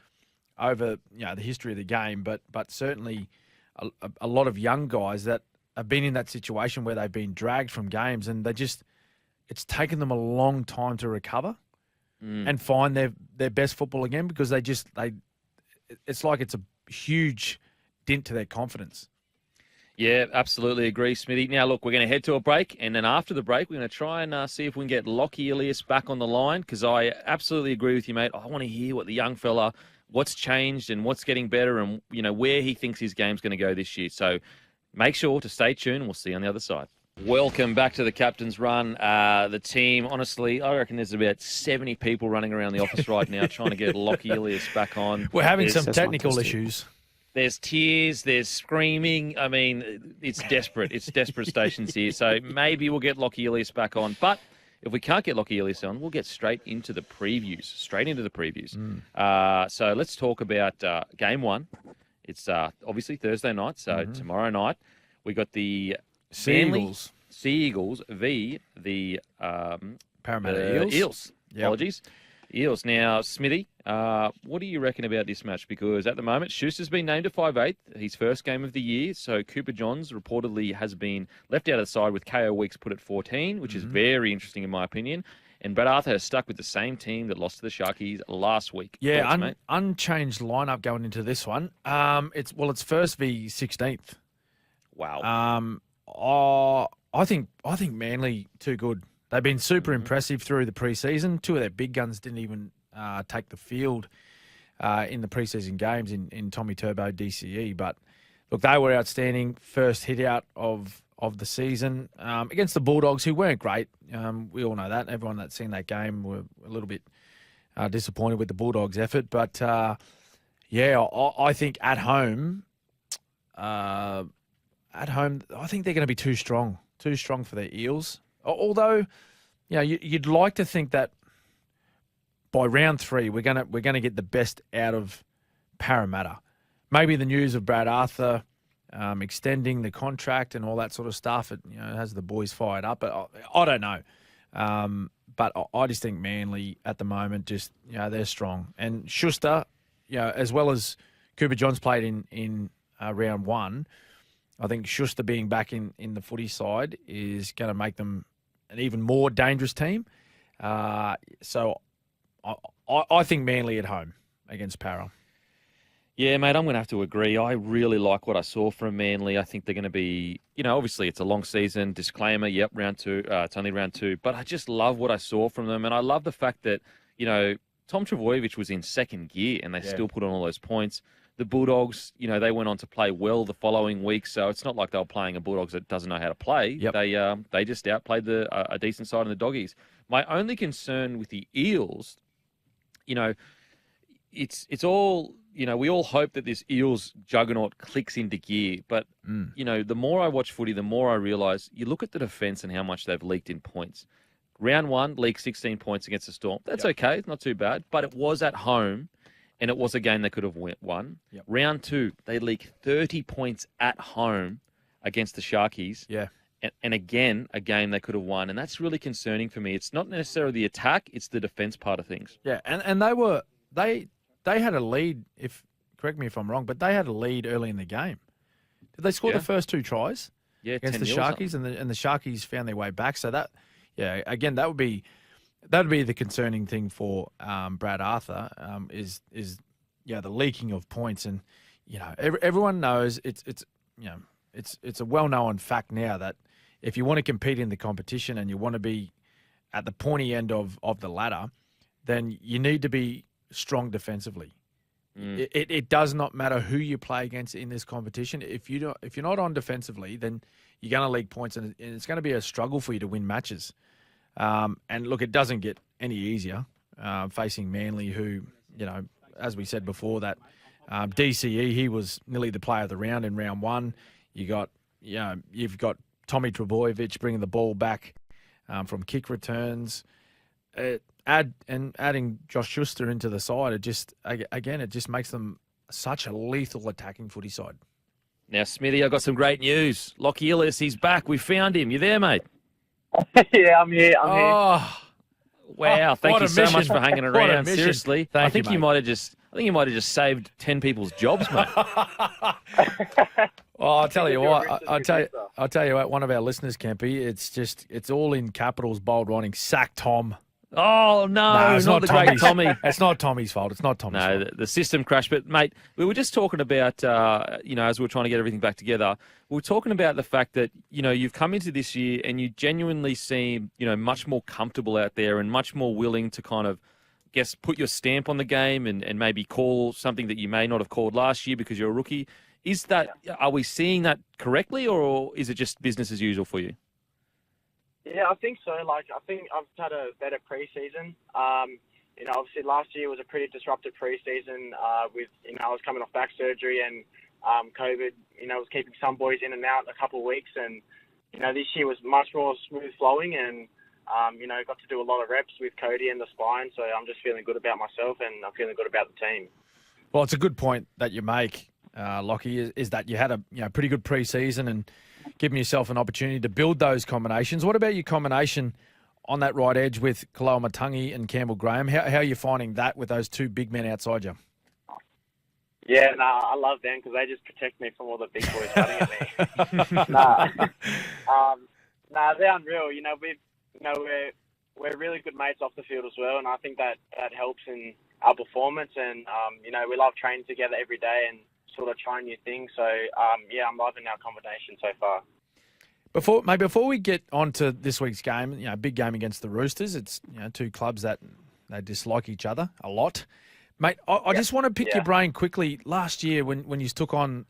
over the history of the game, but certainly a lot of young guys that have been in that situation where they've been dragged from games, and it's taken them a long time to recover and find their best football again, because it's like it's a huge dent to their confidence. Yeah, absolutely agree, Smithy. Now, look, we're going to head to a break, and then after the break, we're going to try and see if we can get Lachlan Ilias back on the line, because I absolutely agree with you, mate. I want to hear what the young fella, what's changed and what's getting better, and where he thinks his game's going to go this year. So make sure to stay tuned, and we'll see you on the other side. Welcome back to the Captain's Run. The team, honestly, I reckon there's about 70 people running around the office right now trying to get Lachlan Ilias back on. We're having some technical issues. There's tears, there's screaming. I mean, it's desperate. It's desperate stations here. So maybe we'll get Lachlan Ilias back on. But if we can't get Lachlan Ilias on, we'll get straight into the previews. So let's talk about game one. It's obviously Thursday night, so tomorrow night. We got the Sea Eagles v. the Parramatta Eels. Yep. Apologies. Eels. Now, Smithy, what do you reckon about this match? Because at the moment, Schuster's been named to 5'8", his first game of the year. So Cooper Johns reportedly has been left out of the side with KO Weeks put at 14, which is very interesting in my opinion. And Brad Arthur has stuck with the same team that lost to the Sharkies last week. Yeah, Thoughts, unchanged lineup going into this one. It's first v 16th. Wow. I think Manly too good. They've been super impressive through the preseason. Two of their big guns didn't even take the field in the preseason games in Tommy Turbo DCE. But look, they were outstanding. First hit out of the season against the Bulldogs, who weren't great. We all know that. Everyone that's seen that game were a little bit disappointed with the Bulldogs' effort. But I think at home, I think they're going to be too strong for the Eels. Although, you'd like to think that by round 3 we're gonna get the best out of Parramatta. Maybe the news of Brad Arthur extending the contract and all that sort of stuff, it has the boys fired up. But I don't know. But I just think Manly at the moment they're strong, and Schuster, as well as Cooper Johns played in round 1. I think Schuster being back in the footy side is going to make them an even more dangerous team. So I think Manly at home against Para. Yeah, mate, I'm going to have to agree. I really like what I saw from Manly. I think they're going to be, obviously it's a long season. Disclaimer, yep, round 2. It's only round 2. But I just love what I saw from them. And I love the fact that, Tom Trbojevic was in second gear and they still put on all those points. The Bulldogs, they went on to play well the following week, so it's not like they were playing a Bulldogs that doesn't know how to play. Yep. They just outplayed a decent side in the Doggies. My only concern with the Eels, it's all, we all hope that this Eels juggernaut clicks into gear. But, the more I watch footy, the more I realise you look at the defence and how much they've leaked in points. Round 1, leaked 16 points against the Storm. That's okay. It's not too bad. But it was at home. And it was a game they could have won. Yep. Round 2, they leaked 30 points at home against the Sharkies. Yeah. And again, a game they could have won. And that's really concerning for me. It's not necessarily the attack, it's the defence part of things. Yeah, and they had a lead, correct me if I'm wrong, but they had a lead early in the game. Did they score the first 2 tries? Yeah, against the Sharkies, and the Sharkies found their way back. So that would be that'd be the concerning thing for Brad Arthur is the leaking of points, and everyone knows it's a well-known fact now that if you want to compete in the competition and you want to be at the pointy end of the ladder, then you need to be strong defensively. It does not matter who you play against in this competition. If you're not on defensively, then you're going to leak points, and it's going to be a struggle for you to win matches. And look, it doesn't get any easier facing Manly, who, as we said before, that DCE, he was nearly the player of the round in round one. You've got Tommy Trbojevic bringing the ball back from kick returns. Adding Josh Schuster into the side, it just makes them such a lethal attacking footy side. Now, Smithy, I've got some great news. Lachlan Ilias, he's back. We found him. You there, mate? Yeah, I'm here. Oh, wow! Thank you so much for hanging around. Seriously, I think you might have just saved 10 people's jobs, mate. Well, I'll tell you what. I'll tell you what. One of our listeners, Kempy, it's all in capitals, bold writing. Sack Tom. Oh, no, it's not the great Tommy. It's not Tommy's fault. It's not Tommy's fault. No, the system crashed. But, mate, we were just talking about, as we were trying to get everything back together, we were talking about the fact that, you've come into this year and you genuinely seem, much more comfortable out there and much more willing to kind of, put your stamp on the game and maybe call something that you may not have called last year because you're a rookie. Are we seeing that correctly, or is it just business as usual for you? Yeah, I think so. I think I've had a better pre-season. Obviously last year was a pretty disruptive pre-season with, I was coming off back surgery and COVID, was keeping some boys in and out a couple of weeks. And, this year was much more smooth flowing and, got to do a lot of reps with Cody and the spine. So I'm just feeling good about myself and I'm feeling good about the team. Well, it's a good point that you make, Lockie, is that you had a pretty good pre-season and giving yourself an opportunity to build those combinations. What about your combination on that right edge with Kaloa Matangi and Campbell Graham? How are you finding that with those two big men outside you? Yeah, I love them because they just protect me from all the big boys running at me. They're unreal. We're really good mates off the field as well, and I think that helps in our performance. And we love training together every day and sort of trying new things. So, I'm loving our combination so far. Before we get on to this week's game, big game against the Roosters. It's, two clubs that they dislike each other a lot. Mate, I just want to pick your brain quickly. Last year when you took on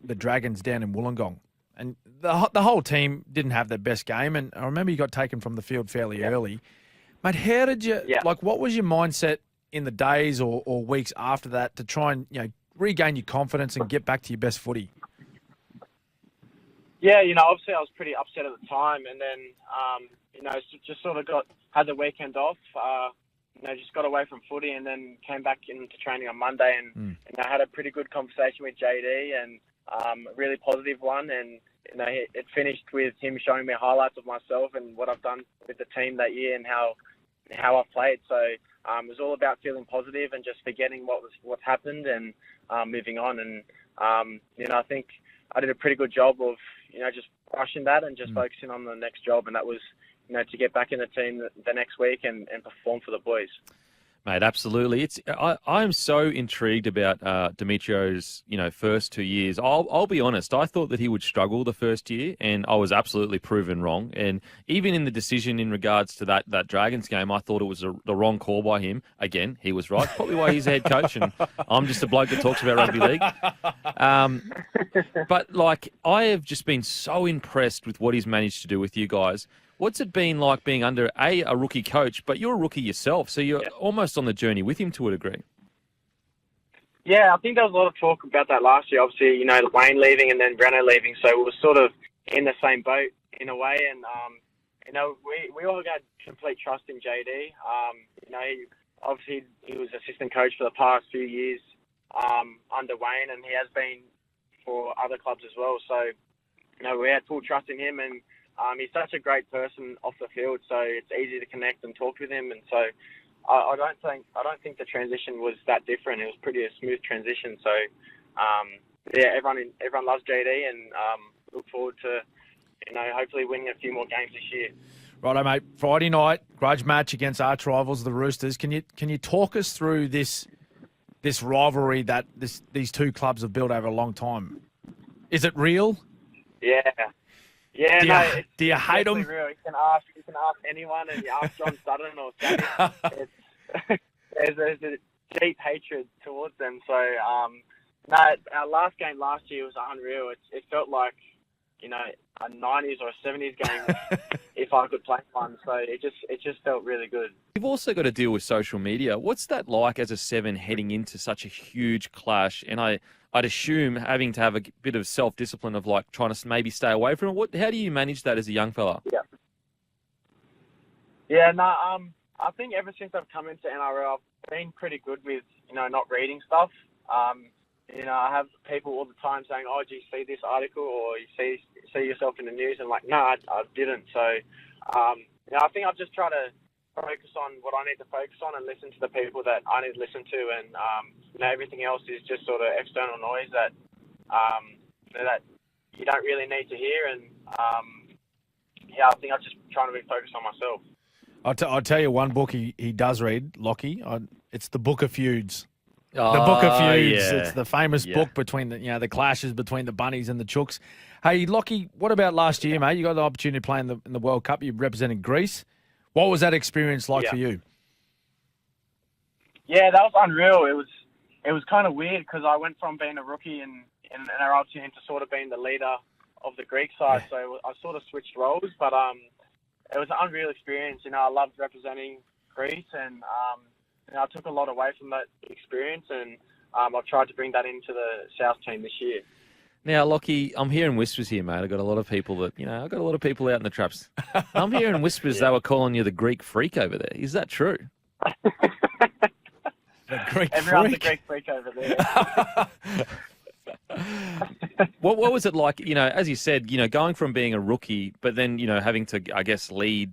the Dragons down in Wollongong, and the whole team didn't have their best game, and I remember you got taken from the field fairly early. Mate, how did you, what was your mindset in the days or weeks after that to try and, regain your confidence and get back to your best footy? Yeah, obviously I was pretty upset at the time, and then, just sort of had the weekend off, just got away from footy and then came back into training on Monday and I had a pretty good conversation with JD and a really positive one, and it finished with him showing me highlights of myself and what I've done with the team that year and how I've played. So it was all about feeling positive and just forgetting what's happened and moving on. And I think I did a pretty good job of just brushing that and just focusing on the next job, and that was to get back in the team the next week and perform for the boys. Mate, absolutely. I'm so intrigued about Demetrio's first 2 years. I'll be honest. I thought that he would struggle the first year, and I was absolutely proven wrong. And even in the decision in regards to that Dragons game, I thought it was the wrong call by him. Again, he was right. Probably why he's a head coach, and I'm just a bloke that talks about rugby league. But I have just been so impressed with what he's managed to do with you guys. What's it been like being under a rookie coach, but you're a rookie yourself, so you're almost on the journey with him to a degree? Yeah, I think there was a lot of talk about that last year. Obviously, Wayne leaving and then Breno leaving, so we were sort of in the same boat in a way. And we all got complete trust in JD. He was assistant coach for the past few years under Wayne, and he has been for other clubs as well. So we had full trust in him, and he's such a great person off the field, so it's easy to connect and talk with him. And so I don't think the transition was that different. It was pretty a smooth transition. So everyone loves JD, and look forward to hopefully winning a few more games this year. Righto, mate. Friday night, grudge match against arch rivals, the Roosters. Can you talk us through this rivalry that these two clubs have built over a long time? Is it real? Yeah. Yeah, Do you hate them? Real. You can ask anyone, and you ask John Sutton or Sammy. There's a deep hatred towards them. So, our last game last year was unreal. It felt like, a 90s or a 70s game if I could play one. So it just felt really good. You've also got to deal with social media. What's that like as a 7 heading into such a huge clash? And I'd assume having to have a bit of self-discipline of like trying to maybe stay away from it. How do you manage that as a young fella? I think ever since I've come into NRL, I've been pretty good with, not reading stuff. I have people all the time saying, "Oh, do you see this article?" or "You see yourself in the news?" And I'm like, "No, I didn't." So, I think I've just tried to focus on what I need to focus on and listen to the people that I need to listen to, and everything else is just sort of external noise that that you don't really need to hear. And I think I'm just trying to be focused on myself. I'll tell you one book he does read, Lockie. It's the Book of Feuds. Oh, The Book of Feuds. Yeah. It's the famous book between the clashes between the Bunnies and the Chooks. Hey, Lockie, what about last year, mate? You got the opportunity to play in the World Cup. You represented Greece. What was that experience like for you? Yeah, that was unreal. It was kind of weird because I went from being a rookie in an NRL team to sort of being the leader of the Greek side. Yeah. So I sort of switched roles, but it was an unreal experience. I loved representing Greece, and I took a lot away from that experience, and I've tried to bring that into the South team this year. Now, Lockie, I'm hearing whispers here, mate. I've got a lot of people out in the traps. I'm hearing whispers they were calling you the Greek freak over there. Is that true? Everyone's a Greek freak over there. What was it like, as you said, going from being a rookie, but then, having to, I guess, lead,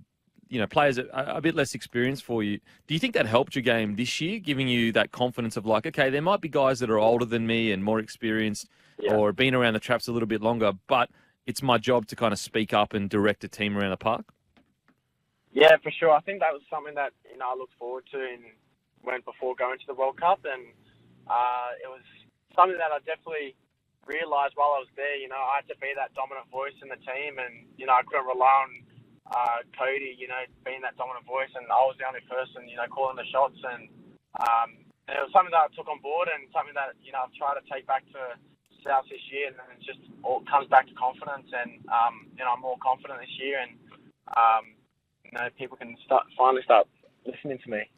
players a bit less experienced for you. Do you think that helped your game this year, giving you that confidence of like, okay, there might be guys that are older than me and more experienced or been around the traps a little bit longer, but it's my job to kind of speak up and direct a team around the park? Yeah, for sure. I think that was something that, I looked forward to before going to the World Cup, and it was something that I definitely realised while I was there. I had to be that dominant voice in the team, and, I couldn't rely on Cody, being that dominant voice, and I was the only person, calling the shots, and it was something that I took on board and something that, I've tried to take back to South this year, and it just all comes back to confidence, and, I'm more confident this year, and, people can finally start listening to me.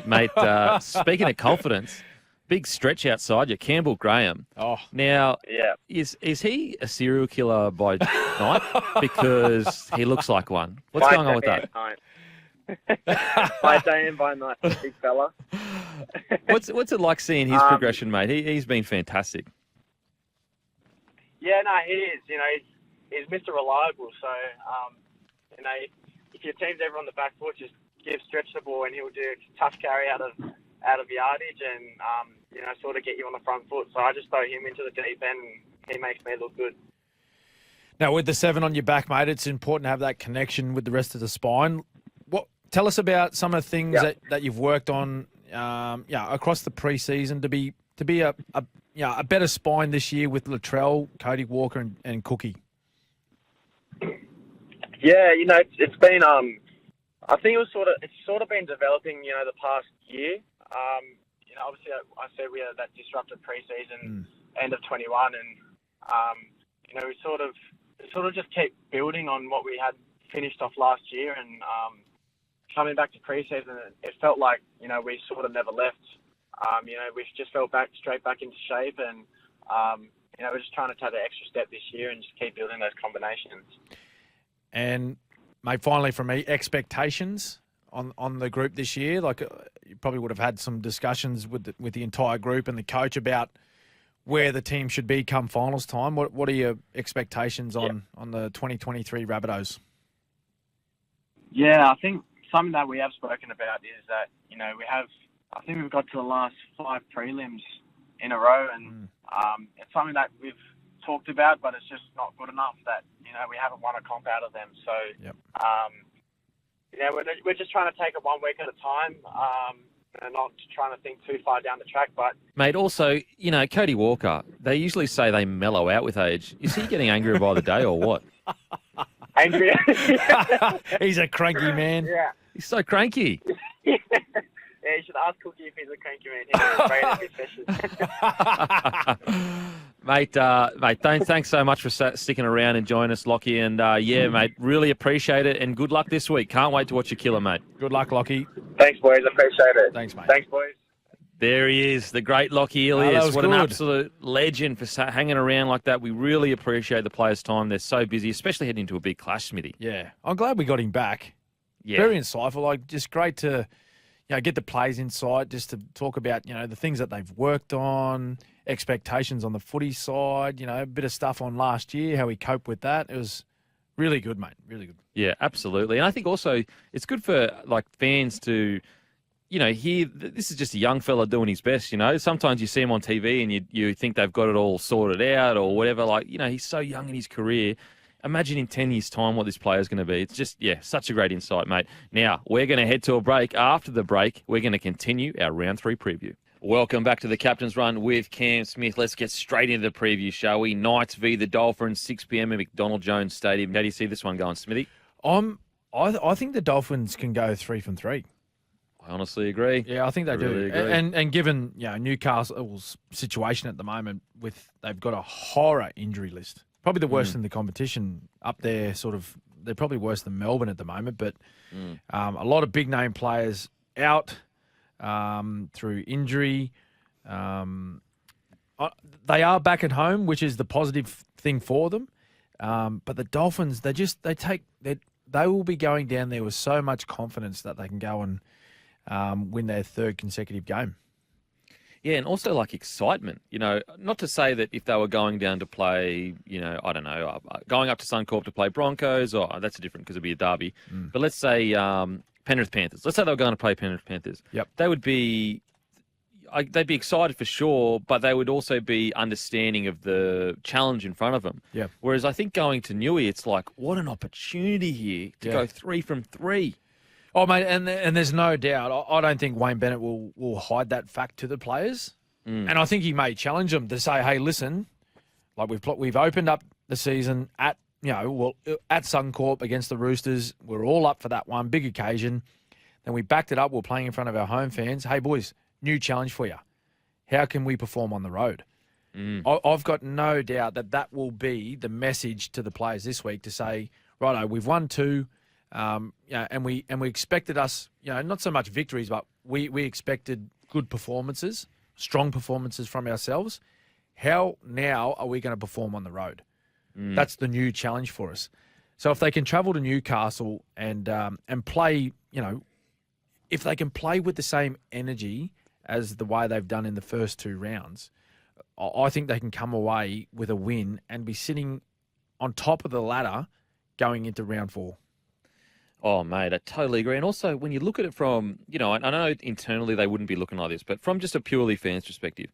Mate, speaking of confidence, big stretch outside you, Campbell Graham. Oh, now, is he a serial killer by night? Because he looks like one. What's going on with that? By day and by night, big fella. What's it like seeing his progression, mate? He's been fantastic. Yeah, no, he is. He's Mr. Reliable. So, if your team's ever on the back foot, just give Stretch the ball, and he'll do a tough carry out of yardage, and sort of get you on the front foot. So I just throw him into the deep end, and he makes me look good. Now, with the 7 on your back, mate, it's important to have that connection with the rest of the spine. Tell us about some of the things that you've worked on, across the preseason to be a better spine this year with Latrell, Cody Walker, and Cookie. Yeah, it's been I think it's sort of been developing, the past year. Obviously, I said we had that disrupted preseason, end of 21, and we sort of just kept building on what we had finished off last year, and coming back to preseason, it felt like we sort of never left. We just fell straight back into shape, and we're just trying to take the extra step this year and just keep building those combinations. And mate, finally from me, expectations on the group this year. Like you probably would have had some discussions with the entire group and the coach about where the team should be come finals time. What are your expectations on the 2023 Rabbitohs? Yeah, I think something that we have spoken about is that, I think we've got to the last 5 prelims in a row, and it's something that we've talked about, but it's just not good enough that, we haven't won a comp out of them. So, yeah, we're just trying to take it 1 week at a time, and not trying to think too far down the track. But Mate, also, Cody Walker, they usually say they mellow out with age. Is he getting angrier by the day or what? angry. He's a cranky man. Yeah. He's so cranky. Yeah, you should ask Cookie if he's a cranky man. He's a great session. Mate, thanks so much for sticking around and joining us, Lockie. And mate, really appreciate it. And good luck this week. Can't wait to watch you kill him, mate. Good luck, Lockie. Thanks, boys. Appreciate it. Thanks, mate. Thanks, boys. There he is, the great Lachlan that Ilias. was What an good. absolute legend for hanging around like that. We really appreciate the players' time. They're so busy, especially heading into a big clash, Smithy. Yeah, I'm glad we got him back. Yeah. Very insightful. Like, just great to, get the players' insight, just to talk about, the things that they've worked on, expectations on the footy side, a bit of stuff on last year, how we coped with that. It was really good, mate. Really good. Yeah, absolutely. And I think also it's good for fans to, hear this is just a young fella doing his best. Sometimes you see him on TV and you think they've got it all sorted out or whatever. He's so young in his career. Imagine in 10 years' time what this player is going to be. It's just, such a great insight, mate. Now, we're going to head to a break. After the break, we're going to continue our round 3 preview. Welcome back to the Captain's Run with Cam Smith. Let's get straight into the preview, shall we? Knights v the Dolphins, 6 p.m. at McDonald Jones Stadium. How do you see this one going, Smithy? I think the Dolphins can go 3 from 3. I honestly agree. Yeah, I think they Really do. agree. And given Newcastle's situation at the moment, they've got a horror injury list, probably the worst in the competition up there. They're probably worse than Melbourne at the moment. But a lot of big name players out through injury. They are back at home, which is the positive thing for them. But the Dolphins, they will be going down there with so much confidence that they can go and win their 3rd consecutive game. Yeah, and also excitement. Not to say that if they were going down to play, I don't know, going up to Suncorp to play Broncos, that's different because it'd be a derby. But let's say Penrith Panthers. Let's say they were going to play Penrith Panthers. Yep. They would be, they'd be excited for sure, but they would also be understanding of the challenge in front of them. Yeah. Whereas I think going to Newey, it's what an opportunity here to go 3 from 3. Oh, mate, and there's no doubt. I don't think Wayne Bennett will hide that fact to the players, and I think he may challenge them to say, "Hey, listen, we've opened up the season at at Suncorp against the Roosters. We're all up for that one big occasion. Then we backed it up. We're playing in front of our home fans. Hey, boys, new challenge for you. How can we perform on the road?" I've got no doubt that will be the message to the players this week to say, righto, we've won 2. And we expected us, not so much victories, but we expected good performances, strong performances from ourselves. How now are we going to perform on the road? That's the new challenge for us. So if they can travel to Newcastle and play, if they can play with the same energy as the way they've done in the first 2 rounds, I think they can come away with a win and be sitting on top of the ladder going into round 4. Oh, mate, I totally agree. And also, when you look at it from, I know internally they wouldn't be looking like this, but from just a purely fans perspective,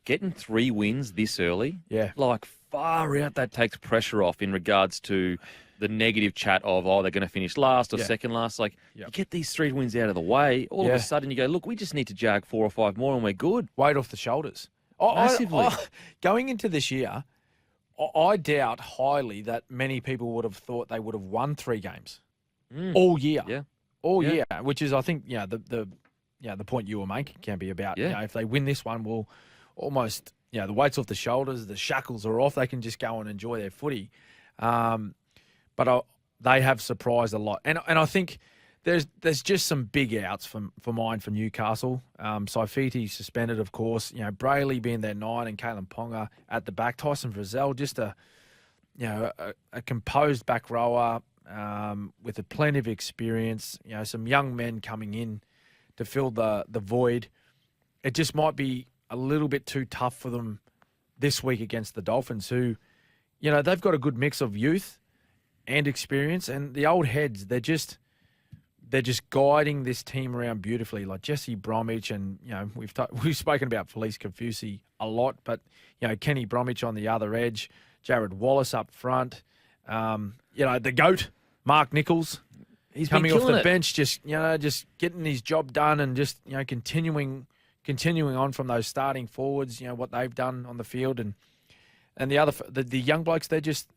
getting 3 wins this early, far out, that takes pressure off in regards to the negative chat of, they're going to finish last or second last. You get these 3 wins out of the way, all of a sudden you go, look, we just need to jag 4 or 5 more and we're good. Weight off the shoulders. Massively. Going into this year, I doubt highly that many people would have thought they would have won 3 games. All year, year, which is, I think, the point you were making can be about. If they win this one, we'll almost, the weight's off the shoulders, the shackles are off. They can just go and enjoy their footy. But they have surprised a lot, and I think there's just some big outs for mine for Newcastle. Saifiti suspended, of course. Brayley being their 9 and Kalen Ponga at the back. Tyson Frizzell, just a composed back rower. With a plenty of experience, some young men coming in to fill the void. It just might be a little bit too tough for them this week against the Dolphins, who, they've got a good mix of youth and experience, and the old heads, they're just guiding this team around beautifully, like Jesse Bromwich, and we've spoken about Felice Kafusi a lot, but Kenny Bromwich on the other edge, Jared Wallace up front, the GOAT, Mark Nichols. He's coming been off killing the it. bench, just getting his job done, and just continuing on from those starting forwards. What they've done on the field, and the young blokes, they're just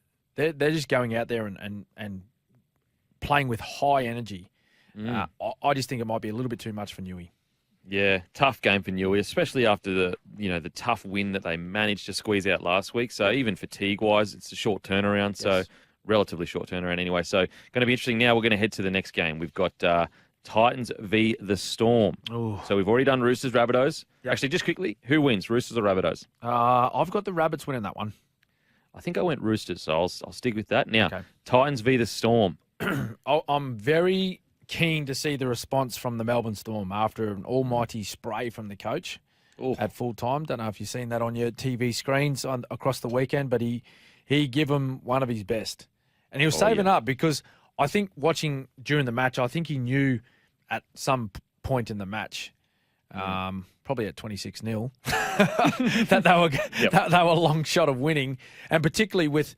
going out there and playing with high energy. I just think it might be a little bit too much for Newey. Yeah, tough game for Newey, especially after the tough win that they managed to squeeze out last week. So even fatigue-wise, it's a short turnaround. So Yes. relatively short turnaround anyway. So going to be interesting. Now we're going to head to the next game. We've got Titans v the Storm. Ooh. So we've already done Roosters, Rabbitohs. Yep. Actually, just quickly, who wins, Roosters or Rabbitohs? I've got the Rabbits winning that one. I think I went Roosters, so I'll stick with that. Now, Okay. Titans v the Storm. I'm very keen to see the response from the Melbourne Storm after an almighty spray from the coach Ooh. at full time. Don't know if you've seen that on your TV screens across the weekend, but he gave him one of his best. And he was saving up because I think watching during the match, I think he knew at some point in the match, probably at 26-0, that they were a long shot of winning, and particularly with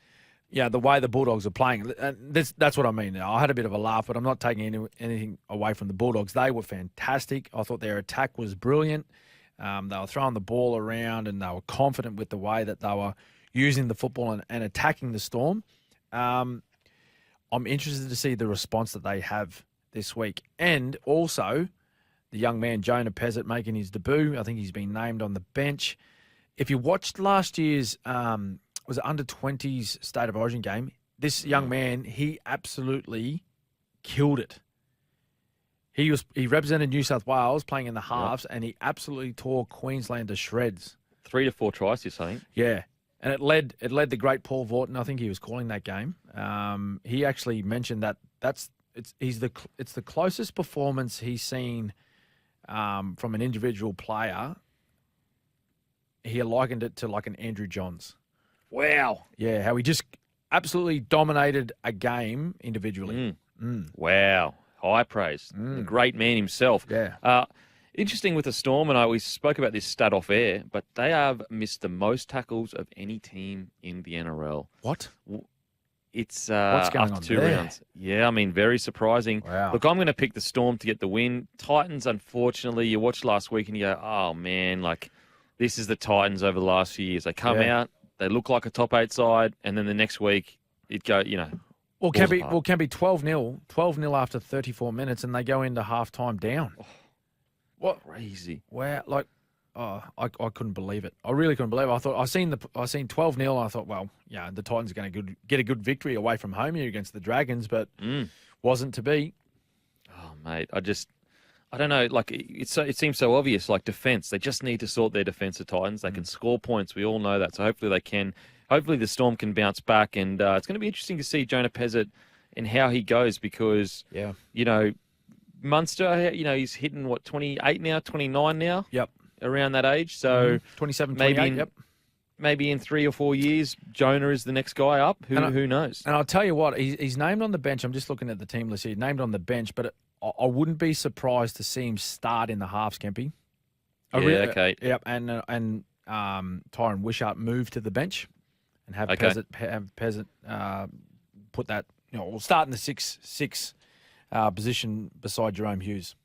the way the Bulldogs are playing. That's what I mean. I had a bit of a laugh, but I'm not taking anything away from the Bulldogs. They were fantastic. I thought their attack was brilliant. They were throwing the ball around, and they were confident with the way that they were using the football and attacking the Storm. I'm interested to see the response that they have this week. And also, the young man, Jonah Pezzett, making his debut. I think he's been named on the bench. If you watched last year's was it under-20s State of Origin game, this young man, he absolutely killed it. He represented New South Wales playing in the halves, and he absolutely tore Queensland to shreds. 3 to 4 tries, I think. Yeah. And it led the great Paul Vaughton. I think he was calling that game. He actually mentioned that it's the closest performance he's seen from an individual player. He likened it to like an Andrew Johns. Wow. Yeah, how he just absolutely dominated a game individually. Wow. High praise. The great man himself. Yeah. Interesting with the Storm, and we spoke about this stat off air, but they have missed the most tackles of any team in the NRL. What? It's What's going after on 2 there? rounds. Yeah, I mean, very surprising. Wow. Look, I'm going to pick the Storm to get the win. Titans, unfortunately, you watched last week and you go, oh, man, like, this is the Titans over the last few years. They come out, they look like a top 8 side, and then the next week, it go, Well, can be apart. 12-0 after 34 minutes, and they go into halftime down. What? Crazy. Wow, like, I couldn't believe it. I really couldn't believe it. I thought I seen 12-0, and I thought, well, yeah, the Titans are going to get a good victory away from home here against the Dragons, but wasn't to be. Oh, mate, I don't know. Like it seems so obvious. Like defense, they just need to sort their defense. The Titans, they can score points. We all know that. So hopefully they can. Hopefully the Storm can bounce back, and it's going to be interesting to see Jonah Pezzett and how he goes because Munster, he's hitting 28 now, 29 now. Yep. Around that age. So 27, maybe 28, yep. Maybe in 3 or 4 years, Jonah is the next guy up. Who knows? And I'll tell you what, he's named on the bench. I'm just looking at the team list here. Named on the bench, but I wouldn't be surprised to see him start in the halves, Kempy. Okay. Yep, and Tyron Wishart move to the bench and have Pezzett put that, we'll start in the six position beside Jerome Hughes.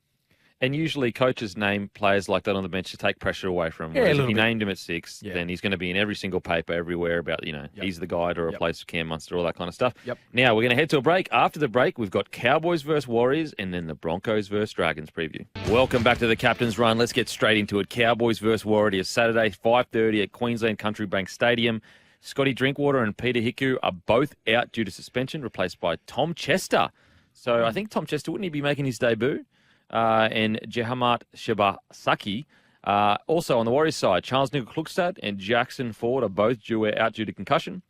And usually coaches name players like that on the bench to take pressure away from him. Yeah, Whereas a if he little bit. named him at 6, then he's going to be in every single paper everywhere about, he's the guy to replace Cam Munster, all that kind of stuff. Yep. Now, we're going to head to a break. After the break, we've got Cowboys versus Warriors and then the Broncos versus Dragons preview. Welcome back to the Captain's Run. Let's get straight into it. Cowboys versus Warriors, Saturday, 5:30 at Queensland Country Bank Stadium. Scotty Drinkwater and Peter Hiku are both out due to suspension, replaced by Tom Chester. So I think Tom Chester, wouldn't he be making his debut? And Jehamat Shibasaki. Also on the Warriors side, Charles Nicoll-Klukstad and Jackson Ford are both out due to concussion.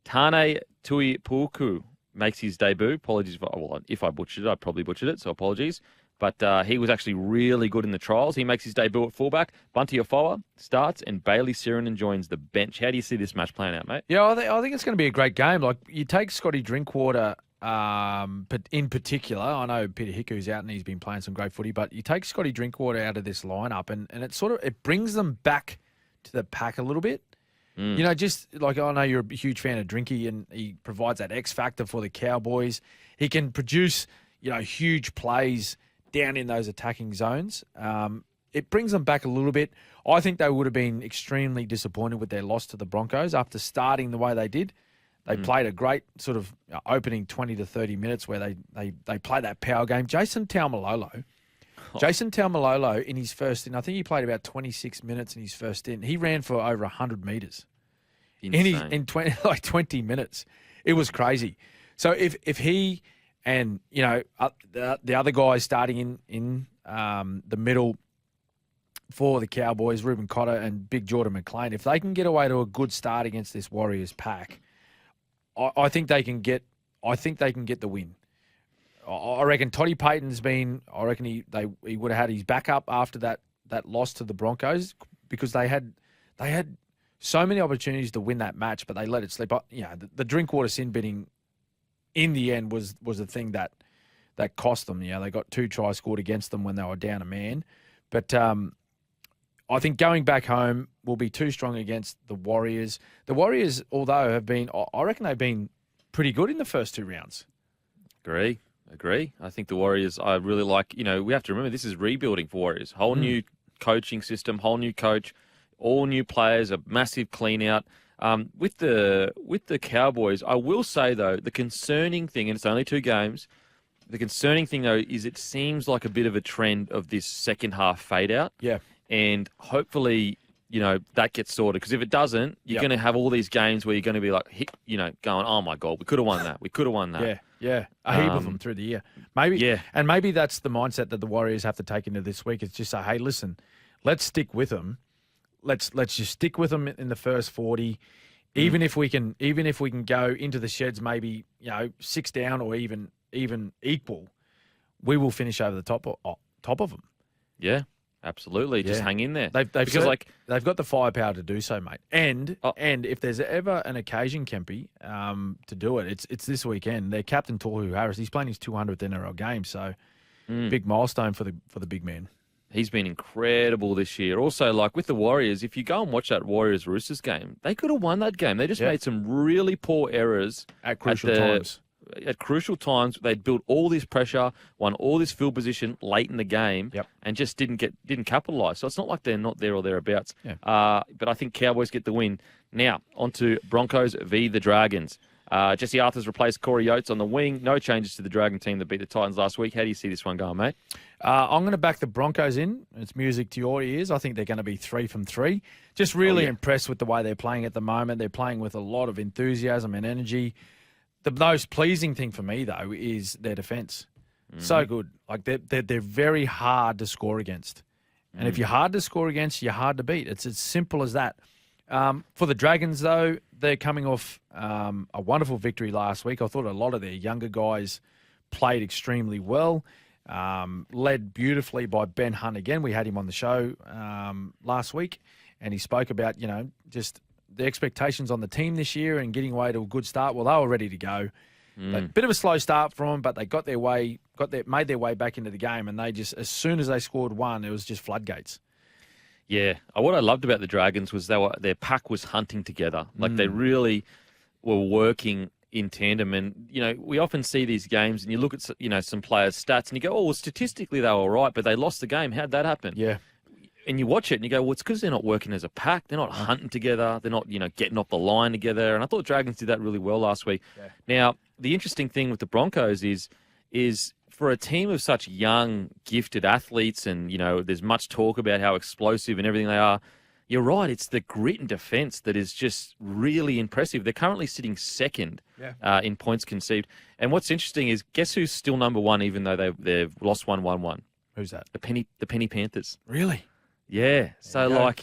Tane Tuipuku makes his debut. Apologies if I butchered it. I probably butchered it, so apologies. But he was actually really good in the trials. He makes his debut at fullback. Bunty Afoa starts and Bailey Sirinen joins the bench. How do you see this match playing out, mate? Yeah, I think it's going to be a great game. Like, you take Scotty Drinkwater, but in particular, I know Peter Hiku's out and he's been playing some great footy, but you take Scotty Drinkwater out of this lineup and it brings them back to the pack a little bit. Just like, I know you're a huge fan of Drinky and he provides that X factor for the Cowboys. He can produce, huge plays down in those attacking zones. It brings them back a little bit. I think they would have been extremely disappointed with their loss to the Broncos after starting the way they did. They played a great sort of opening 20 to 30 minutes where they play that power game. Jason Taumalolo in his first I think he played about 26 minutes in his first stint. He ran for over 100 metres in 20 minutes. It was crazy. So if he and the other guys starting in the middle for the Cowboys, Reuben Cotter and Big Jordan McLean, if they can get away to a good start against this Warriors pack, I think they can get the win. I reckon Toddy Payton's been. I reckon he would have had his backup after that loss to the Broncos because they had so many opportunities to win that match, but they let it slip. The Drinkwater sin binning in the end was the thing that cost them. They got 2 tries scored against them when they were down a man, but I think going back home will be too strong against the Warriors. The Warriors, although I reckon they've been pretty good in the first 2 rounds. Agree. I think the Warriors, I really like, we have to remember this is rebuilding for Warriors. Whole new coaching system, whole new coach, all new players, a massive clean out. With the Cowboys, I will say, though, the concerning thing, and it's only 2 games, the concerning thing, though, is it seems like a bit of a trend of this second half fade out. Yeah. And hopefully, that gets sorted. Because if it doesn't, you're going to have all these games where you're going to be like, going, oh, my God, we could have won that. We could have won that. Yeah. A heap of them through the year. And maybe that's the mindset that the Warriors have to take into this week. It's just say, hey, listen, let's stick with them. Let's just stick with them in the first 40. Even if we can go into the sheds, maybe 6 down or even equal, we will finish over the top of them. Yeah. Absolutely, just hang in there. They've got the firepower to do so, mate. And if there's ever an occasion, Kempy, to do it, it's this weekend. Their captain Tohu Harris, he's playing his 200th NRL game, so big milestone for the big man. He's been incredible this year. Also, like with the Warriors, if you go and watch that Warriors-Roosters game, they could have won that game. They just made some really poor errors at crucial times. At crucial times, they'd built all this pressure, won all this field position late in the game, and just didn't capitalise. So it's not like they're not there or thereabouts. Yeah. But I think Cowboys get the win. Now, on to Broncos v. the Dragons. Jesse Arthur's replaced Corey Oates on the wing. No changes to the Dragon team that beat the Titans last week. How do you see this one going, mate? I'm going to back the Broncos in. It's music to your ears. I think they're going to be 3 from 3. Just really impressed with the way they're playing at the moment. They're playing with a lot of enthusiasm and energy. The most pleasing thing for me, though, is their defence. So good. Like they're very hard to score against. And if you're hard to score against, you're hard to beat. It's as simple as that. For the Dragons, though, they're coming off a wonderful victory last week. I thought a lot of their younger guys played extremely well, led beautifully by Ben Hunt again. We had him on the show last week, and he spoke about, just the expectations on the team this year and getting away to a good start. Well, they were ready to go. A bit of a slow start for them, but they made their way back into the game, and they just, as soon as they scored one, it was just floodgates. Yeah. What I loved about the Dragons was their pack was hunting together. Like they really were working in tandem. And, we often see these games and you look at, some players' stats and you go, oh, well, statistically they were all right, but they lost the game. How'd that happen? Yeah. And you watch it and you go, well, it's because they're not working as a pack. They're not hunting together. They're not, getting off the line together. And I thought Dragons did that really well last week. Yeah. Now, the interesting thing with the Broncos is for a team of such young, gifted athletes and, there's much talk about how explosive and everything they are, you're right. It's the grit and defence that is just really impressive. They're currently sitting second in points conceded. And what's interesting is, guess who's still number one even though they've lost 1-1-1? Who's that? The Penny Panthers. Really? Yeah. So,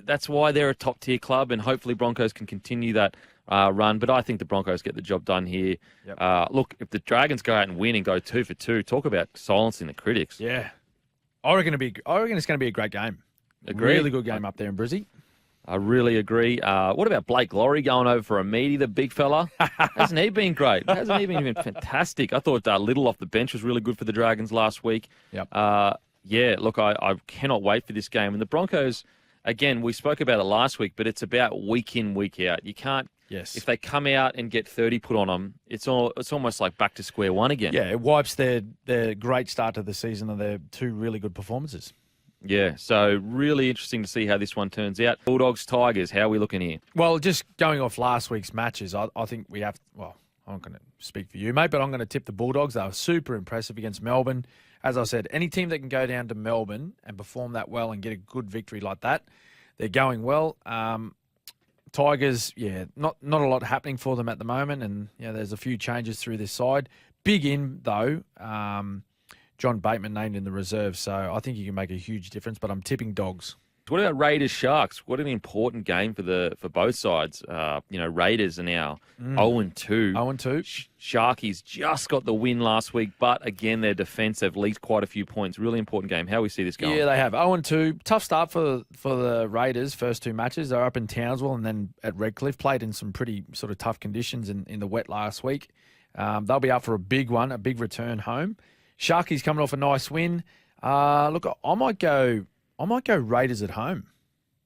that's why they're a top-tier club, and hopefully Broncos can continue that run. But I think the Broncos get the job done here. Yep. Look, if the Dragons go out and win and go 2 for 2, talk about silencing the critics. Yeah. I reckon it's going to be a great game. Agree. Really good game up there in Brizzy. I really agree. What about Blake Lawrie going over for a meaty, the big fella? Hasn't he been great? Hasn't he been fantastic? I thought Little off the bench was really good for the Dragons last week. Yep. Look, I cannot wait for this game. And the Broncos, again, we spoke about it last week, but it's about week in, week out. You can't Yes. if they come out and get 30 put on them, it's almost like back to square one again. Yeah, it wipes their great start to the season and their two really good performances. Yeah, so really interesting to see how this one turns out. Bulldogs, Tigers, how are we looking here? Well, just going off last week's matches, I think we have, well, I'm not going to speak for you, mate, but I'm going to tip the Bulldogs. They were super impressive against Melbourne. As I said, any team that can go down to Melbourne and perform that well and get a good victory like that, they're going well. Tigers, yeah, not a lot happening for them at the moment, and there's a few changes through this side. Big in, though, John Bateman named in the reserve, so I think he can make a huge difference, but I'm tipping Dogs. What about Raiders Sharks? What an important game for both sides. Raiders are now 0-2. 0-2. Sharkies just got the win last week, but again, their defence have leaked quite a few points. Really important game. How we see this going? Yeah, they have 0-2. Tough start for the Raiders. First two matches, they're up in Townsville and then at Redcliffe. Played in some pretty sort of tough conditions in the wet last week. They'll be up for a big one, a big return home. Sharkies coming off a nice win. Look, I might go Raiders at home.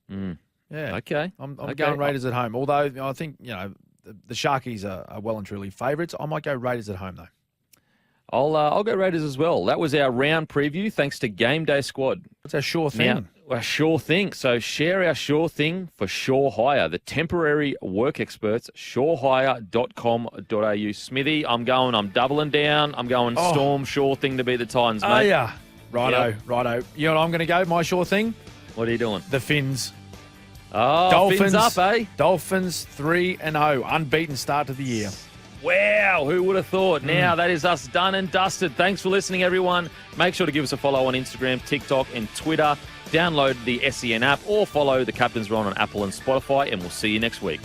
Yeah. Okay. I'm going Raiders at home. Although I think, the Sharkies are well and truly favourites. I might go Raiders at home, though. I'll go Raiders as well. That was our round preview, thanks to Game Day Squad. It's a sure thing. Now, a sure thing. So share our sure thing for Sure Hire, the temporary work experts, surehire.com.au. Smithy, I'm doubling down. I'm going Storm Sure Thing to beat the Titans, mate. Oh, yeah. Righto, Yep. righto. You know what I'm going to go? My sure thing? What are you doing? The Finns. Oh, Dolphins Fins up, eh? Dolphins 3-0. Unbeaten start to the year. Wow, who would have thought? Now, that is us done and dusted. Thanks for listening, everyone. Make sure to give us a follow on Instagram, TikTok, and Twitter. Download the SEN app or follow the Captain's Run on Apple and Spotify, and we'll see you next week.